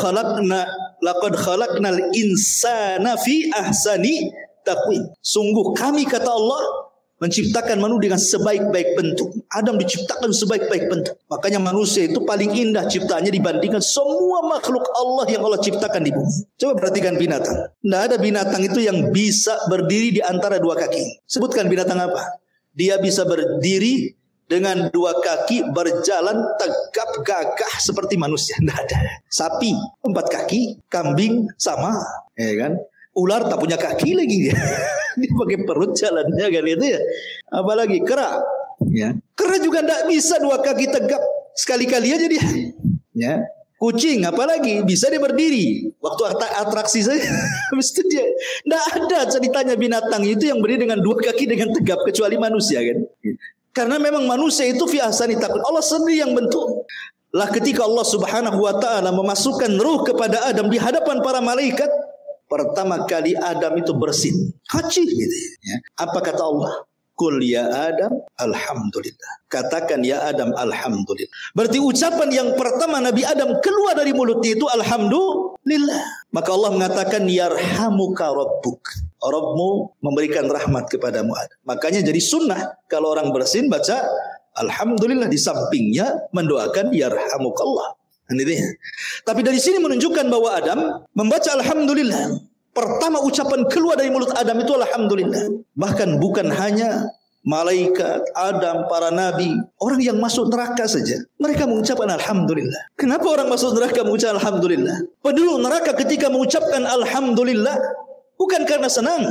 khalaqnal insana fi ahsani taqwim. Sungguh kami, kata Allah, menciptakan manusia dengan sebaik-baik bentuk. Adam diciptakan sebaik-baik bentuk. Makanya manusia itu paling indah ciptaannya dibandingkan semua makhluk Allah yang Allah ciptakan di bumi. Coba perhatikan binatang. Tidak ada binatang itu yang bisa berdiri di antara dua kaki. Sebutkan binatang apa? Dia bisa berdiri dengan dua kaki, berjalan tegap gagah seperti manusia. Tidak ada. Sapi 4 kaki, kambing sama, ya kan? Ular tak punya kaki lagi dia. Dia pakai perut jalannya kan itu ya. Apalagi kera, ya. Kera juga tidak bisa 2 kaki tegap, sekali-kali aja dia. Ya. Kucing apalagi bisa dia berdiri waktu atraksi saja. Habis itu dia tidak ada ceritanya binatang itu yang berdiri dengan 2 kaki dengan tegap kecuali manusia kan. Karena memang manusia itu fi ahsani taqwim. Allah sendiri yang bentuk. Lah ketika Allah Subhanahu wa taala memasukkan ruh kepada Adam di hadapan para malaikat, pertama kali Adam itu bersin. Haji gitu ya. Apa kata Allah? Qul ya Adam alhamdulillah. Katakan ya Adam alhamdulillah. Berarti ucapan yang pertama Nabi Adam keluar dari mulutnya itu alhamdulillah. Maka Allah mengatakan yarhamuka rabbuk. Rabbmu memberikan rahmat kepadamu Adam. Makanya jadi sunnah kalau orang bersin baca alhamdulillah, di sampingnya mendoakan yarhamukallah. Tapi dari sini menunjukkan bahwa Adam membaca alhamdulillah. Pertama ucapan keluar dari mulut Adam itu alhamdulillah. Bahkan bukan hanya malaikat, Adam, para nabi, orang yang masuk neraka saja mereka mengucapkan alhamdulillah. Kenapa orang masuk neraka mengucapkan alhamdulillah? Penduduk neraka ketika mengucapkan alhamdulillah bukan karena senang,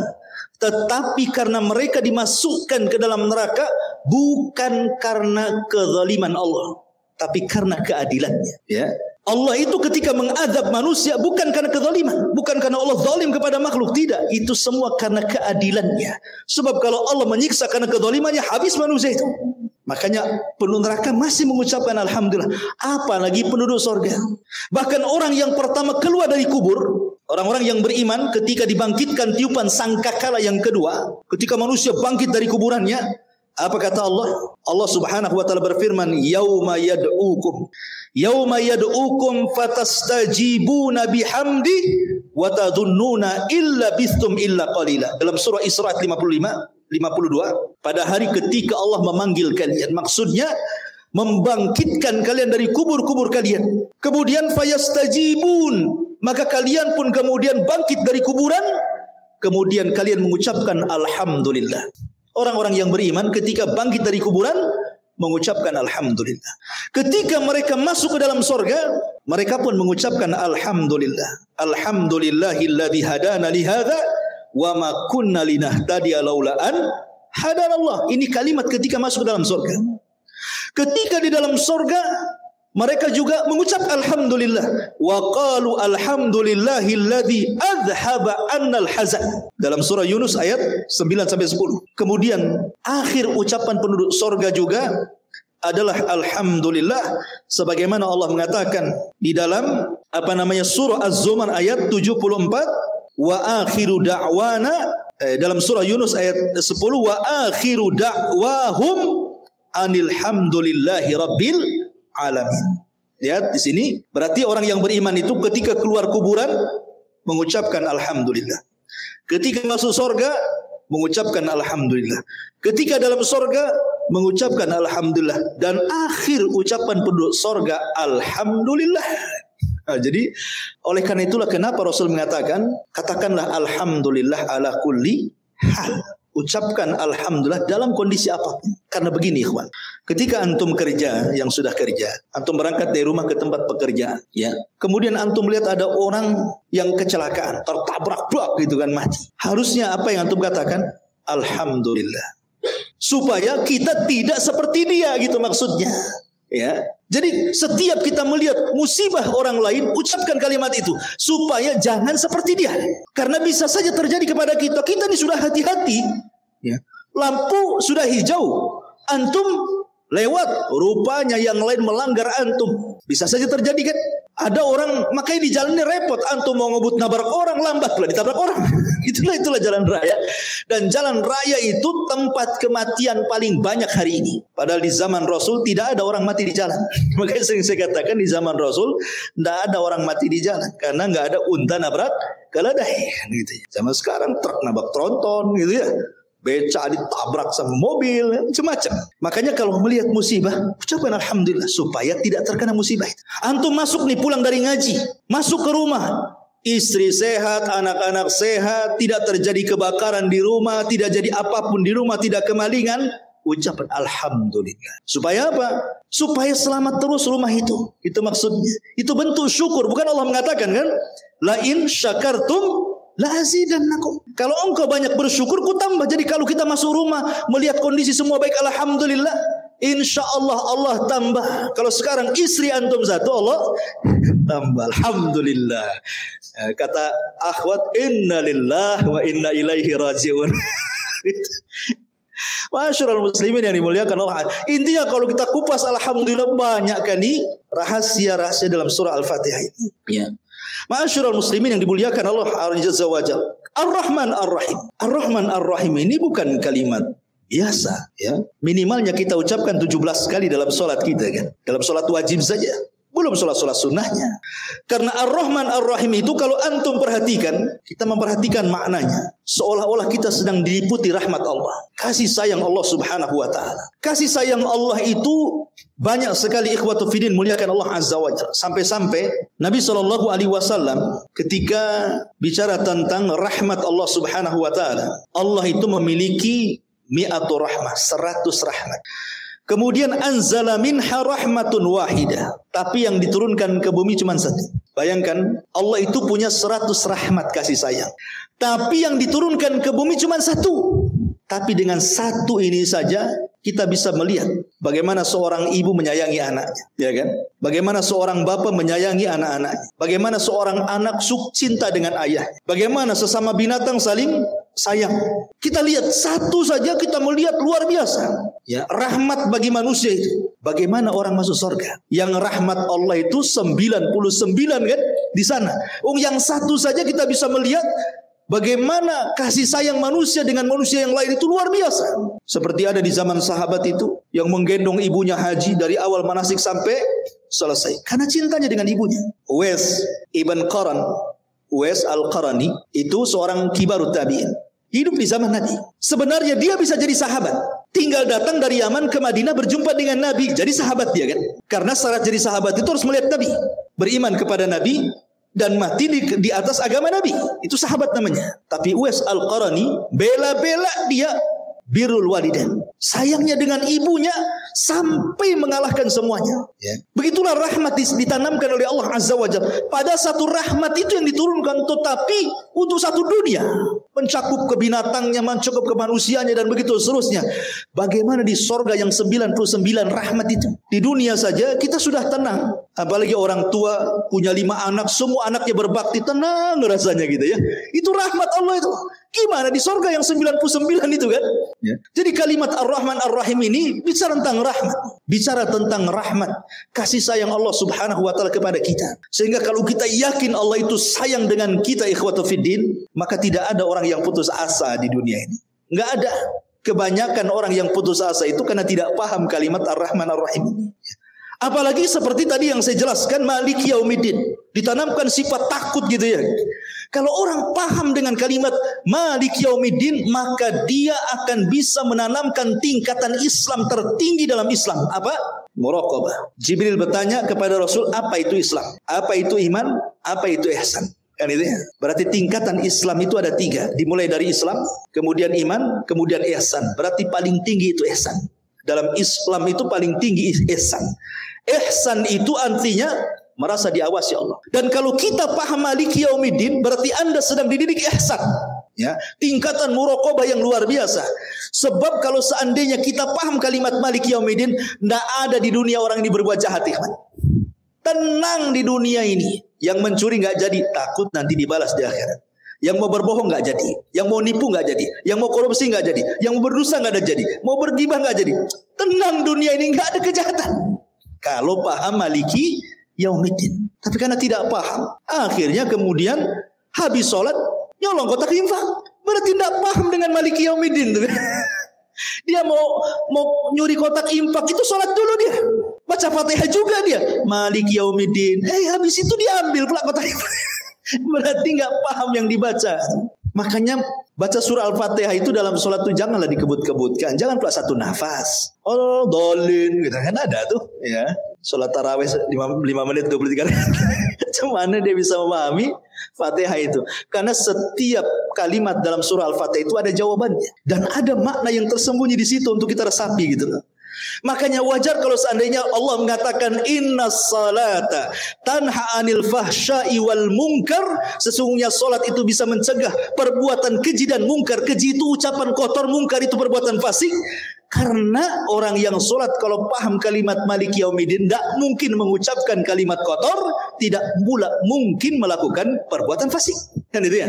tetapi karena mereka dimasukkan ke dalam neraka bukan karena kezaliman Allah, tapi karena keadilannya. Ya, Allah itu ketika mengadab manusia bukan karena kezaliman, bukan karena Allah zalim kepada makhluk, tidak. Itu semua karena keadilannya. Sebab kalau Allah menyiksa karena kezalimannya, habis manusia itu. Makanya penduduk neraka masih mengucapkan alhamdulillah, apalagi penduduk surga. Bahkan orang yang pertama keluar dari kubur, orang-orang yang beriman ketika dibangkitkan tiupan sangkakala yang kedua, ketika manusia bangkit dari kuburannya, apa kata Allah? Allah Subhanahu wa taala berfirman, yauma yad'ukum fatastajibuna bihamdi wa tadhunnuna illa bistum illa qalila. Dalam surah Isra 52, pada hari ketika Allah memanggil kalian, maksudnya membangkitkan kalian dari kubur-kubur kalian. Kemudian fayastajibun, maka kalian pun kemudian bangkit dari kuburan, kemudian kalian mengucapkan alhamdulillah. Orang-orang yang beriman ketika bangkit dari kuburan mengucapkan alhamdulillah. Ketika mereka masuk ke dalam surga, mereka pun mengucapkan alhamdulillah. Alhamdulillahilladzi hadana li hadza wa ma kunna linahtadiya laula an hadanallah. Ini kalimat ketika masuk ke dalam surga. Ketika di dalam surga mereka juga mengucap alhamdulillah. Wa qalu alhamdulillahilladzi adhaba annal hazan. Dalam surah Yunus ayat 9-10. Kemudian akhir ucapan penduduk surga juga adalah alhamdulillah, sebagaimana Allah mengatakan di dalam surah Az-Zumar ayat 74, wa akhiru da'wana, dalam surah Yunus ayat 10, wa akhiru da'wahum anilhamdulillahi rabbil alamin. Lihat di sini, berarti orang yang beriman itu ketika keluar kuburan mengucapkan alhamdulillah. Ketika masuk surga mengucapkan alhamdulillah. Ketika dalam surga mengucapkan alhamdulillah, dan akhir ucapan penduduk surga alhamdulillah. Jadi oleh karena itulah kenapa Rasul mengatakan katakanlah alhamdulillah ala kulli hal. Ucapkan alhamdulillah dalam kondisi apapun. Karena begini ikhwan, ketika antum kerja, yang sudah kerja, antum berangkat dari rumah ke tempat pekerjaan, ya. Kemudian antum lihat ada orang yang kecelakaan, tertabrak gitu kan, mati. Harusnya apa yang antum katakan? Alhamdulillah. Supaya kita tidak seperti dia gitu maksudnya. Ya. Jadi setiap kita melihat musibah orang lain, ucapkan kalimat itu supaya jangan seperti dia. Karena bisa saja terjadi kepada kita. Kita ini sudah hati-hati, Ya. Lampu sudah hijau, antum lewat, rupanya yang lain melanggar antum. Bisa saja terjadi kan? Ada orang makanya di jalannya repot. Antum mau ngebut nabrak orang, lambat pula ditabrak orang. Itulah jalan raya. Dan jalan raya itu tempat kematian paling banyak hari ini. Padahal di zaman Rasul tidak ada orang mati di jalan. Makanya sering saya katakan di zaman Rasul tidak ada orang mati di jalan, karena nggak ada unta nabrak keledai gitu. Zaman sekarang truk nabrak tronton gitu ya. Beca ditabrak sama mobil, macam-macam. Makanya kalau melihat musibah, ucapkan alhamdulillah supaya tidak terkena musibah. Antum masuk nih pulang dari ngaji, masuk ke rumah, istri sehat, anak-anak sehat, tidak terjadi kebakaran di rumah, tidak jadi apapun di rumah, tidak kemalingan, ucapkan alhamdulillah. Supaya apa? Supaya selamat terus rumah itu. Itu maksudnya. Itu bentuk syukur. Bukan Allah mengatakan kan, la in syakartum la azidannakum. Kalau engkau banyak bersyukur, ku tambah. Jadi kalau kita masuk rumah melihat kondisi semua baik, alhamdulillah, insya Allah Allah tambah. Kalau sekarang istri antum satu, Allah tambah, alhamdulillah. Kata akhwat, inna lillah wa inna ilaihi rajiun. Masyarul muslimin yang dimuliakan Allah. Intinya kalau kita kupas, alhamdulillah banyak kan nih rahasia-rahasia dalam surah Al-Fatihah ini. Ya. Ma'asyiral muslimin yang dimuliakan Allah Azza wa Jalla. Ar-Rahman Ar-Rahim. Ar-Rahman Ar-Rahim ini bukan kalimat biasa ya. Minimalnya kita ucapkan 17 kali dalam salat kita kan. Dalam salat wajib saja. Belum salat-salat sunnahnya. Karena Ar-Rahman Ar-Rahim itu kalau antum perhatikan, kita memperhatikan maknanya, seolah-olah kita sedang diliputi rahmat Allah. Kasih sayang Allah Subhanahu wa taala. Kasih sayang Allah itu banyak sekali, ikhwatu fiddin muliakan Allah Azza wa Jalla. Sampai-sampai Nabi SAW ketika bicara tentang rahmat Allah Subhanahu wa taala, Allah itu memiliki mi'atu rahmah, 100 rahmat. Kemudian anzala minha rahmatun wahidah, tapi yang diturunkan ke bumi cuma satu. Bayangkan, Allah itu punya 100 rahmat kasih sayang, tapi yang diturunkan ke bumi cuma satu. Tapi dengan satu ini saja kita bisa melihat bagaimana seorang ibu menyayangi anaknya, ya kan? Bagaimana seorang bapa menyayangi anak-anaknya, bagaimana seorang anak cinta dengan ayah, bagaimana sesama binatang saling sayang. Kita lihat satu saja kita melihat luar biasa. Ya, rahmat bagi manusia itu. Bagaimana orang masuk surga? Yang rahmat Allah itu 99 kan di sana. Yang satu saja kita bisa melihat bagaimana kasih sayang manusia dengan manusia yang lain itu luar biasa. Seperti ada di zaman sahabat itu yang menggendong ibunya haji dari awal manasik sampai selesai karena cintanya dengan ibunya. Uwais ibn Qaran, Uwais al-Qarani itu seorang kibarut tabi'in. Hidup di zaman Nabi. Sebenarnya dia bisa jadi sahabat. Tinggal datang dari Yaman ke Madinah berjumpa dengan Nabi. Jadi sahabat dia kan. Karena syarat jadi sahabat itu harus melihat Nabi. Beriman kepada Nabi dan mati di atas agama Nabi. Itu sahabat namanya. Tapi Uwais al-Qarani bela-bela dia birrul walidain. Sayangnya dengan ibunya sampai mengalahkan semuanya. Ya. Begitulah rahmat ditanamkan oleh Allah Azza wa Jalla. Pada satu rahmat itu yang diturunkan, tetapi untuk satu dunia. Mencakup ke binatangnya, mencakup ke manusianya, dan begitu seterusnya. Bagaimana di sorga yang 99 rahmat itu? Di dunia saja kita sudah tenang. Apalagi orang tua punya 5 anak, semua anaknya berbakti, tenang rasanya gitu ya. Itu rahmat Allah itu. Gimana di sorga yang 99 itu kan? Ya. Jadi kalimat Ar-Rahman Ar-Rahim ini bicara tentang rahmat. Bicara tentang rahmat. Kasih sayang Allah Subhanahu wa ta'ala kepada kita. Sehingga kalau kita yakin Allah itu sayang dengan kita, ikhwatu fiddin, maka tidak ada orang yang putus asa di dunia ini. Enggak ada. Kebanyakan orang yang putus asa itu karena tidak paham kalimat Ar-Rahman Ar-Rahim ini. Apalagi seperti tadi yang saya jelaskan, Maliki Yaumiddin, ditanamkan sifat takut gitu ya. Kalau orang paham dengan kalimat Maliki Yaumiddin, maka dia akan bisa menanamkan tingkatan Islam tertinggi dalam Islam. Apa? Muraqabah. Jibril bertanya kepada Rasul, apa itu Islam? Apa itu iman? Apa itu ihsan? Kan itu ya. Berarti tingkatan Islam itu ada 3. Dimulai dari Islam, kemudian iman, kemudian ihsan. Berarti paling tinggi itu ihsan. Dalam Islam itu paling tinggi ihsan. Ihsan itu artinya merasa diawasi Allah. Dan kalau kita paham Maliki Yaumiddin, berarti Anda sedang dididik ihsan. Ya, tingkatan muraqabah yang luar biasa. Sebab kalau seandainya kita paham kalimat Maliki Yaumiddin, tidak ada di dunia orang ini berbuat jahat. Tenang di dunia ini. Yang mencuri nggak jadi, takut nanti dibalas di akhirat. Yang mau berbohong nggak jadi, yang mau nipu nggak jadi, yang mau korupsi nggak jadi, yang mau berdosa nggak ada jadi, mau bergibah nggak jadi. Tenang, dunia ini nggak ada kejahatan. Kalau paham Maliki Yaumiddin. Tapi karena tidak paham, akhirnya kemudian habis sholat nyolong kotak infak. Berarti tidak paham dengan Maliki Yaumiddin. Dia mau nyuri kotak infak itu sholat dulu dia, baca Fatihah juga dia, Maliki Yaumiddin. Habis itu diambil pula kotak infak. Berarti nggak paham yang dibaca. Makanya baca surah Al-Fatihah itu dalam sholat itu janganlah dikebut-kebutkan. Jangan pula satu nafas. Oh, dolin gitu kan ada tuh ya. Sholat tarawih 5 menit 23 menit. Cuman dia bisa memahami Fatihah itu. Karena setiap kalimat dalam surah Al-Fatihah itu ada jawabannya. Dan ada makna yang tersembunyi di situ untuk kita resapi gitu loh. Makanya wajar kalau seandainya Allah mengatakan innas salata tanha anil fahsya'i wal munkar, sesungguhnya salat itu bisa mencegah perbuatan keji dan mungkar. Keji itu ucapan kotor, mungkar itu perbuatan fasik. Karena orang yang salat kalau paham kalimat Maliki Yaumiddin tidak mungkin mengucapkan kalimat kotor, tidak pula mungkin melakukan perbuatan fasik. Kan itu ya?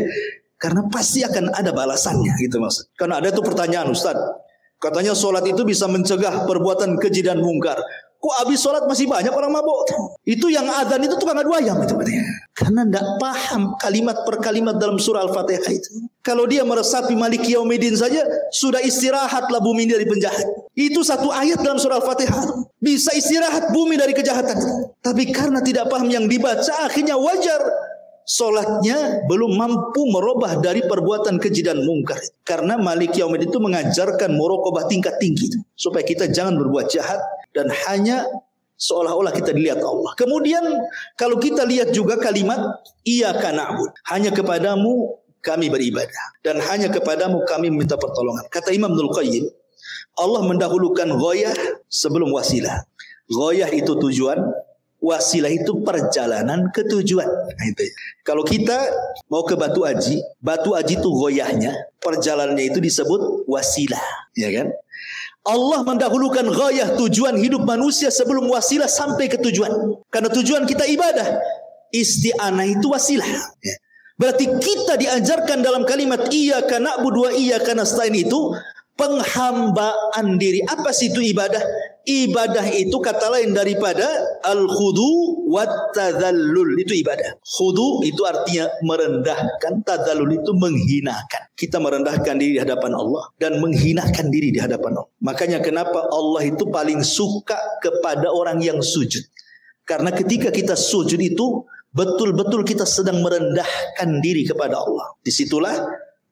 Karena pasti akan ada balasannya gitu maksud. Karena ada tuh pertanyaan, Ustaz, katanya sholat itu bisa mencegah perbuatan keji dan mungkar. Kok habis sholat masih banyak orang mabuk? Itu yang azan itu tukang adu ayam itu. Karena tidak paham kalimat per kalimat dalam surah Al-Fatihah itu. Kalau dia meresapi Maliki Yaumiddin saja, sudah istirahatlah bumi dari penjahat. Itu satu ayat dalam surah Al-Fatihah. Bisa istirahat bumi dari kejahatan. Tapi karena tidak paham yang dibaca, akhirnya wajar solatnya belum mampu merubah dari perbuatan keji dan mungkar. Karena Maliki Yaumiddin itu mengajarkan muraqabah tingkat tinggi supaya kita jangan berbuat jahat dan hanya seolah-olah kita dilihat Allah. Kemudian kalau kita lihat juga kalimat iyyaka na'bud, hanya kepadamu kami beribadah dan hanya kepadamu kami meminta pertolongan. Kata Imam Ibnul Qayyim, Allah mendahulukan ghayah sebelum wasilah. Ghayah itu tujuan, wasilah itu perjalanan ke tujuan. Kalau kita mau ke Batu Aji itu goyahnya, perjalanannya itu disebut wasilah, ya kan? Allah mendahulukan goyah tujuan hidup manusia sebelum wasilah sampai ke tujuan. Karena tujuan kita ibadah, isti'anah itu wasilah. Berarti kita diajarkan dalam kalimat iyyaka na'budu wa iyyaka nasta'in itu penghambaan diri. Apa sih itu ibadah? Ibadah itu kata lain daripada al-khudu wa tadzallul. Itu ibadah. Khudu itu artinya merendahkan, tadzallul itu menghinakan. Kita merendahkan diri di hadapan Allah dan menghinakan diri di hadapan Allah. Makanya kenapa Allah itu paling suka kepada orang yang sujud. Karena ketika kita sujud itu betul-betul kita sedang merendahkan diri kepada Allah. Disitulah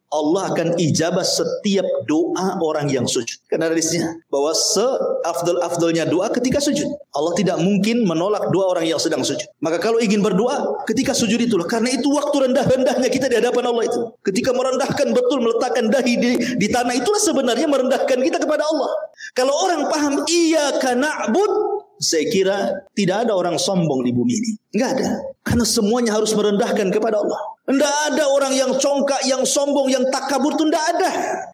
Allah akan ijabah setiap doa orang yang sujud. Karena hadisnya bahwa seafdal-afdalnya doa ketika sujud. Allah tidak mungkin menolak doa orang yang sedang sujud. Maka kalau ingin berdoa ketika sujud itulah. Karena itu waktu rendah-rendahnya kita di hadapan Allah itu. Ketika merendahkan betul, meletakkan dahi di tanah, itulah sebenarnya merendahkan kita kepada Allah. Kalau orang paham iyyaka na'bud, saya kira tidak ada orang sombong di bumi ini. Enggak ada. Karena semuanya harus merendahkan kepada Allah. Tidak ada orang yang congkak, yang sombong, yang takabur itu tidak ada.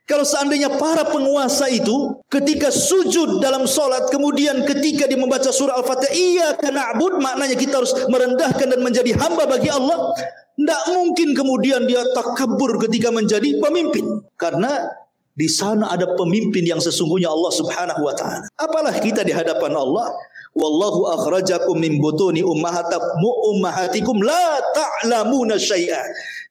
Kalau seandainya para penguasa itu ketika sujud dalam solat, kemudian ketika dia membaca surah Al-Fatihah, iyyaka na'bud, maknanya kita harus merendahkan dan menjadi hamba bagi Allah. Tidak mungkin kemudian dia takabur ketika menjadi pemimpin. Karena di sana ada pemimpin yang sesungguhnya Allah Subhanahu wa taala. Apalah kita di hadapan Allah, wallahu akhrajakum min butuni ummahatikum la ta'lamuna syai'a.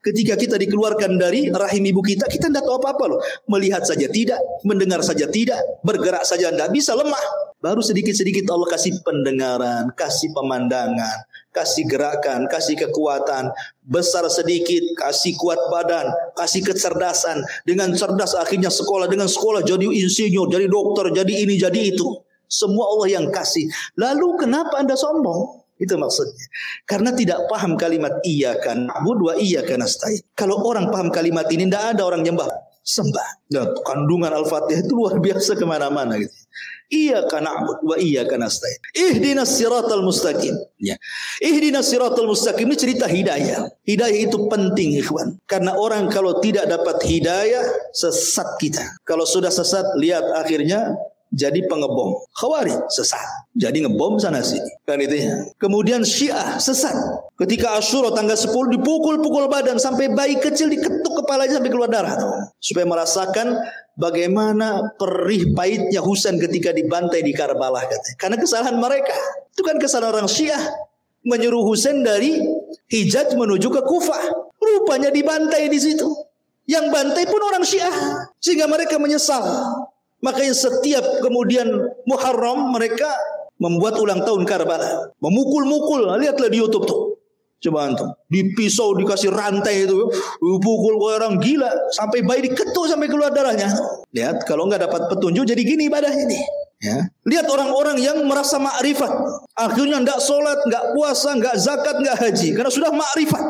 Ketika kita dikeluarkan dari rahim ibu kita tidak tahu apa-apa loh. Melihat saja tidak, mendengar saja tidak, bergerak saja tidak bisa, lemah. Baru sedikit-sedikit Allah kasih pendengaran, kasih pemandangan, kasih gerakan, kasih kekuatan. Besar sedikit, kasih kuat badan, kasih kecerdasan. Dengan cerdas akhirnya sekolah, dengan sekolah jadi insinyur, jadi dokter, jadi ini, jadi itu. Semua Allah yang kasih. Lalu kenapa Anda sombong? Itu maksudnya. Karena tidak paham kalimat iyyaka na'budu wa iyyaka nasta'in. Kalau orang paham kalimat ini, tidak ada orang nyembah sembah. Nah, kandungan Al-Fatihah itu luar biasa kemana-mana gitu. Iyyaka na'budu wa iyyaka nasta'in. Ihdinas siratal mustaqim. Ya. Ihdinas siratal mustaqim ini cerita hidayah. Hidayah itu penting, ikhwan. Karena orang kalau tidak dapat hidayah, sesat kita. Kalau sudah sesat, lihat akhirnya jadi pengebom. Khawarij sesat, jadi ngebom sana sini. Kan itu ya. Kemudian Syiah sesat. Ketika Asyura tanggal 10 dipukul-pukul badan sampai bayi kecil diketuk kepalanya sampai keluar darah tuh. Supaya merasakan bagaimana perih pahitnya Husain ketika dibantai di Karbala katanya. Karena kesalahan mereka. Itu kan kesalahan orang Syiah menyuruh Husain dari Hijaz menuju ke Kufah. Rupanya dibantai di situ. Yang bantai pun orang Syiah, sehingga mereka menyesal. Makanya setiap kemudian Muharram mereka membuat ulang tahun Karbala, memukul-mukul. Lihatlah di YouTube tuh, coba antum, di pisau dikasih rantai itu, pukul orang gila sampai bayi diketuk sampai keluar darahnya. Lihat, kalau nggak dapat petunjuk jadi gini ibadah ini. Ya. Lihat orang-orang yang merasa makrifat, akhirnya nggak sholat, nggak puasa, nggak zakat, nggak haji, karena sudah makrifat,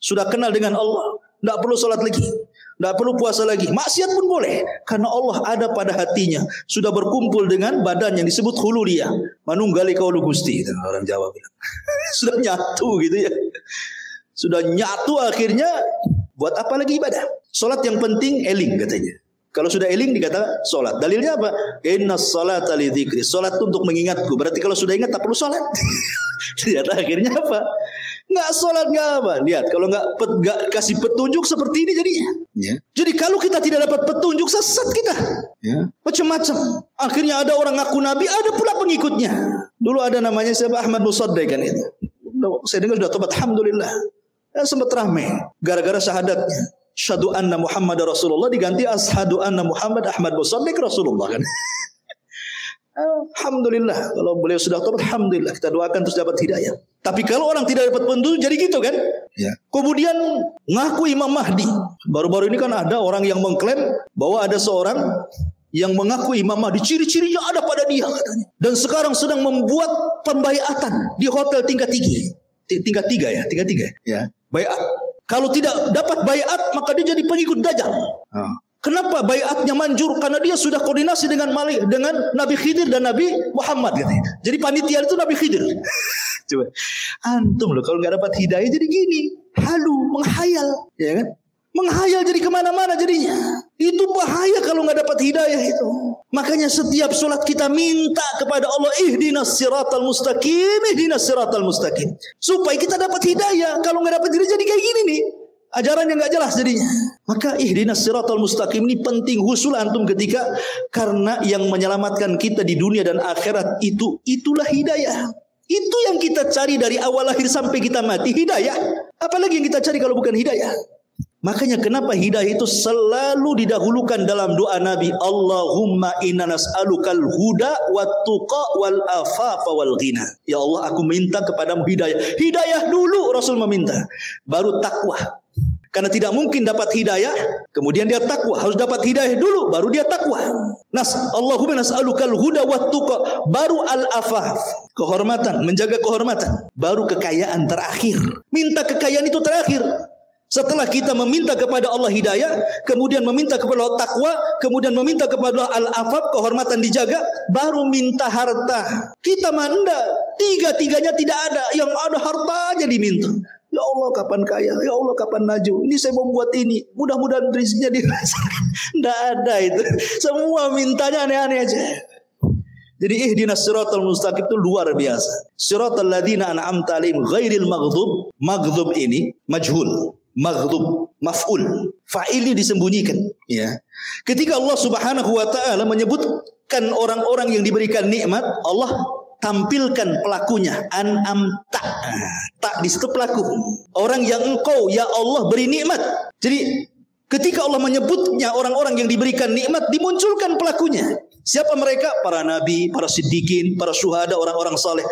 sudah kenal dengan Allah. Tidak perlu sholat lagi, tidak perlu puasa lagi, maksiat pun boleh, karena Allah ada pada hatinya. Sudah berkumpul dengan badan yang disebut hululiyah, manunggali kaulu gusti, orang Jawa bilang. Sudah nyatu gitu ya, sudah nyatu akhirnya. Buat apa lagi ibadah? Sholat yang penting eling katanya. Kalau sudah eling dikata sholat. Dalilnya apa? Inna sholata li dzikri. Sholat itu untuk mengingatku. Berarti kalau sudah ingat tak perlu sholat. Lihat akhirnya apa? Nggak sholat nggak apa. Lihat kalau nggak kasih petunjuk seperti ini jadinya. Ya. Jadi kalau kita tidak dapat petunjuk sesat kita. Ya. Macam-macam. Akhirnya ada orang ngaku nabi, ada pula pengikutnya. Dulu ada namanya siapa, Ahmad Musaddiq kan itu. Saya dengar sudah tobat, alhamdulillah. Sempat ramai gara-gara syahadatnya. Asyhadu anna Muhammad Rasulullah diganti asyhadu anna Muhammad Ahmad Musaddiq Rasulullah kan. Alhamdulillah, kalau beliau sudah tobat, alhamdulillah, kita doakan terus dapat hidayah. Tapi kalau orang tidak dapat petunjuk jadi gitu kan? Ya. Kemudian ngaku Imam Mahdi. Baru-baru ini kan ada orang yang mengklaim bahwa ada seorang yang mengaku Imam Mahdi, ciri-cirinya ada pada dia katanya. Dan sekarang sedang membuat pembaiatan di hotel tingkat 3 ya. Baiat. Kalau tidak dapat baiat maka dia jadi pengikut Dajjal. Kenapa baiatnya manjur? Karena dia sudah koordinasi dengan Nabi Khidir dan Nabi Muhammad katanya. Jadi panitia itu Nabi Khidir. Coba antum loh kalau nggak dapat hidayah jadi gini, halu, menghayal, ya kan? Menghayal jadi kemana-mana jadinya. Itu bahaya kalau nggak dapat hidayah itu. Makanya setiap sholat kita minta kepada Allah, ihdinas siratal mustaqim, ihdinas siratal mustaqim. Supaya kita dapat hidayah. Kalau nggak dapat hidayah jadi kayak gini nih. Ajaran yang nggak jelas jadinya. Maka ihdinas siratal mustaqim ini penting husul antum ketika, karena yang menyelamatkan kita di dunia dan akhirat itulah hidayah. Itu yang kita cari dari awal lahir sampai kita mati, hidayah. Apalagi yang kita cari kalau bukan hidayah? Makanya kenapa hidayah itu selalu didahulukan dalam doa Nabi, Allahumma inna nas'alukal huda wat tuqa wal afafa wal ghina. Ya Allah, aku minta kepadamu hidayah. Hidayah dulu Rasul meminta, baru takwa. Karena tidak mungkin dapat hidayah kemudian dia takwa. Harus dapat hidayah dulu baru dia takwa. Allahumma nas'alukal huda wat tuqa, baru al afaf, kehormatan, menjaga kehormatan, baru kekayaan terakhir. Minta kekayaan itu terakhir. Setelah kita meminta kepada Allah hidayah, kemudian meminta kepada Allah takwa, kemudian meminta kepada Allah al-afaf, kehormatan dijaga, baru minta harta. Kita manda, tiga-tiganya tidak ada. Yang ada harta aja diminta. Ya Allah kapan kaya, ya Allah kapan maju. Ini saya mau buat ini, mudah-mudahan rezekinya dirasakan. Tidak ada itu. Semua mintanya aneh-aneh aja. Jadi ihdinas siratal mustaqim itu luar biasa. Siratal ladzina an'amta 'alaihim ghairil maghdhub. Maghdhub ini majhul. Maghdhub maf'ul, fa'ilnya disembunyikan, ya. Ketika Allah Subhanahu wa taala menyebutkan orang-orang yang diberikan nikmat, Allah tampilkan pelakunya, an'amta. Tak di situ pelaku. Orang yang engkau ya Allah beri nikmat. Jadi ketika Allah menyebutnya orang-orang yang diberikan nikmat, dimunculkan pelakunya. Siapa mereka? Para nabi, para siddiqin, para syuhada, orang-orang saleh.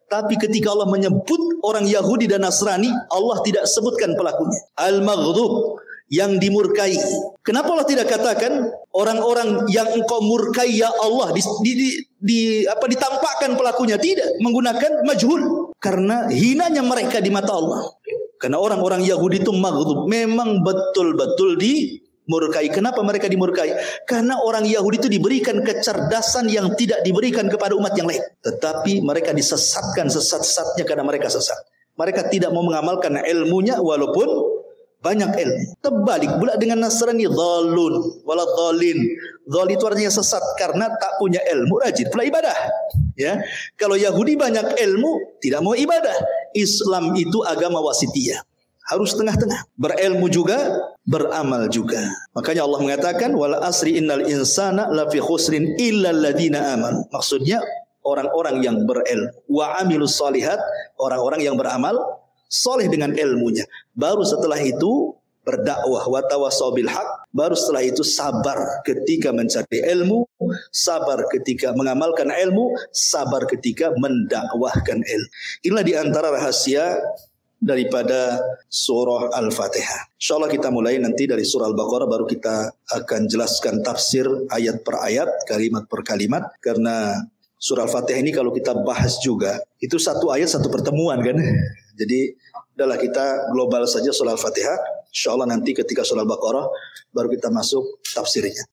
Tapi ketika Allah menyebut orang Yahudi dan Nasrani, Allah tidak sebutkan pelakunya. Al-maghdhub, yang dimurkai. Kenapa Allah tidak katakan orang-orang yang engkau murkai ya Allah, ditampakkan pelakunya? Tidak, menggunakan majhul. Karena hinanya mereka di mata Allah. Karena orang-orang Yahudi itu maghdhub, memang betul-betul dimurkai. Kenapa mereka dimurkai? Karena orang Yahudi itu diberikan kecerdasan yang tidak diberikan kepada umat yang lain. Tetapi mereka disesatkan sesat-sesatnya karena mereka sesat. Mereka tidak mau mengamalkan ilmunya walaupun banyak ilmu. Terbalik pula dengan Nasrani, dhalun wala dhalin. Dhal itu artinya sesat karena tak punya ilmu, rajin pula ibadah. Ya, kalau Yahudi banyak ilmu, tidak mau ibadah. Islam itu agama wasitiyah. Harus tengah-tengah, berilmu juga, beramal juga. Makanya Allah mengatakan wala asri innal insana lafi khusrin illa alladziina amanu. Maksudnya orang-orang yang berilmu wa amilus solihat, orang-orang yang beramal soleh dengan ilmunya. Baru setelah itu berdakwah wa tawassaw bil haq. Baru setelah itu sabar ketika mencari ilmu, sabar ketika mengamalkan ilmu, sabar ketika mendakwahkan ilmu. Inilah di antara rahasia daripada surah Al-Fatihah. InsyaAllah kita mulai nanti dari surah Al-Baqarah, baru kita akan jelaskan tafsir ayat per ayat, kalimat per kalimat. Karena surah Al-Fatihah ini kalau kita bahas juga, itu satu ayat satu pertemuan kan. Jadi adalah kita global saja surah Al-Fatihah. InsyaAllah nanti ketika surah Al-Baqarah baru kita masuk tafsirnya.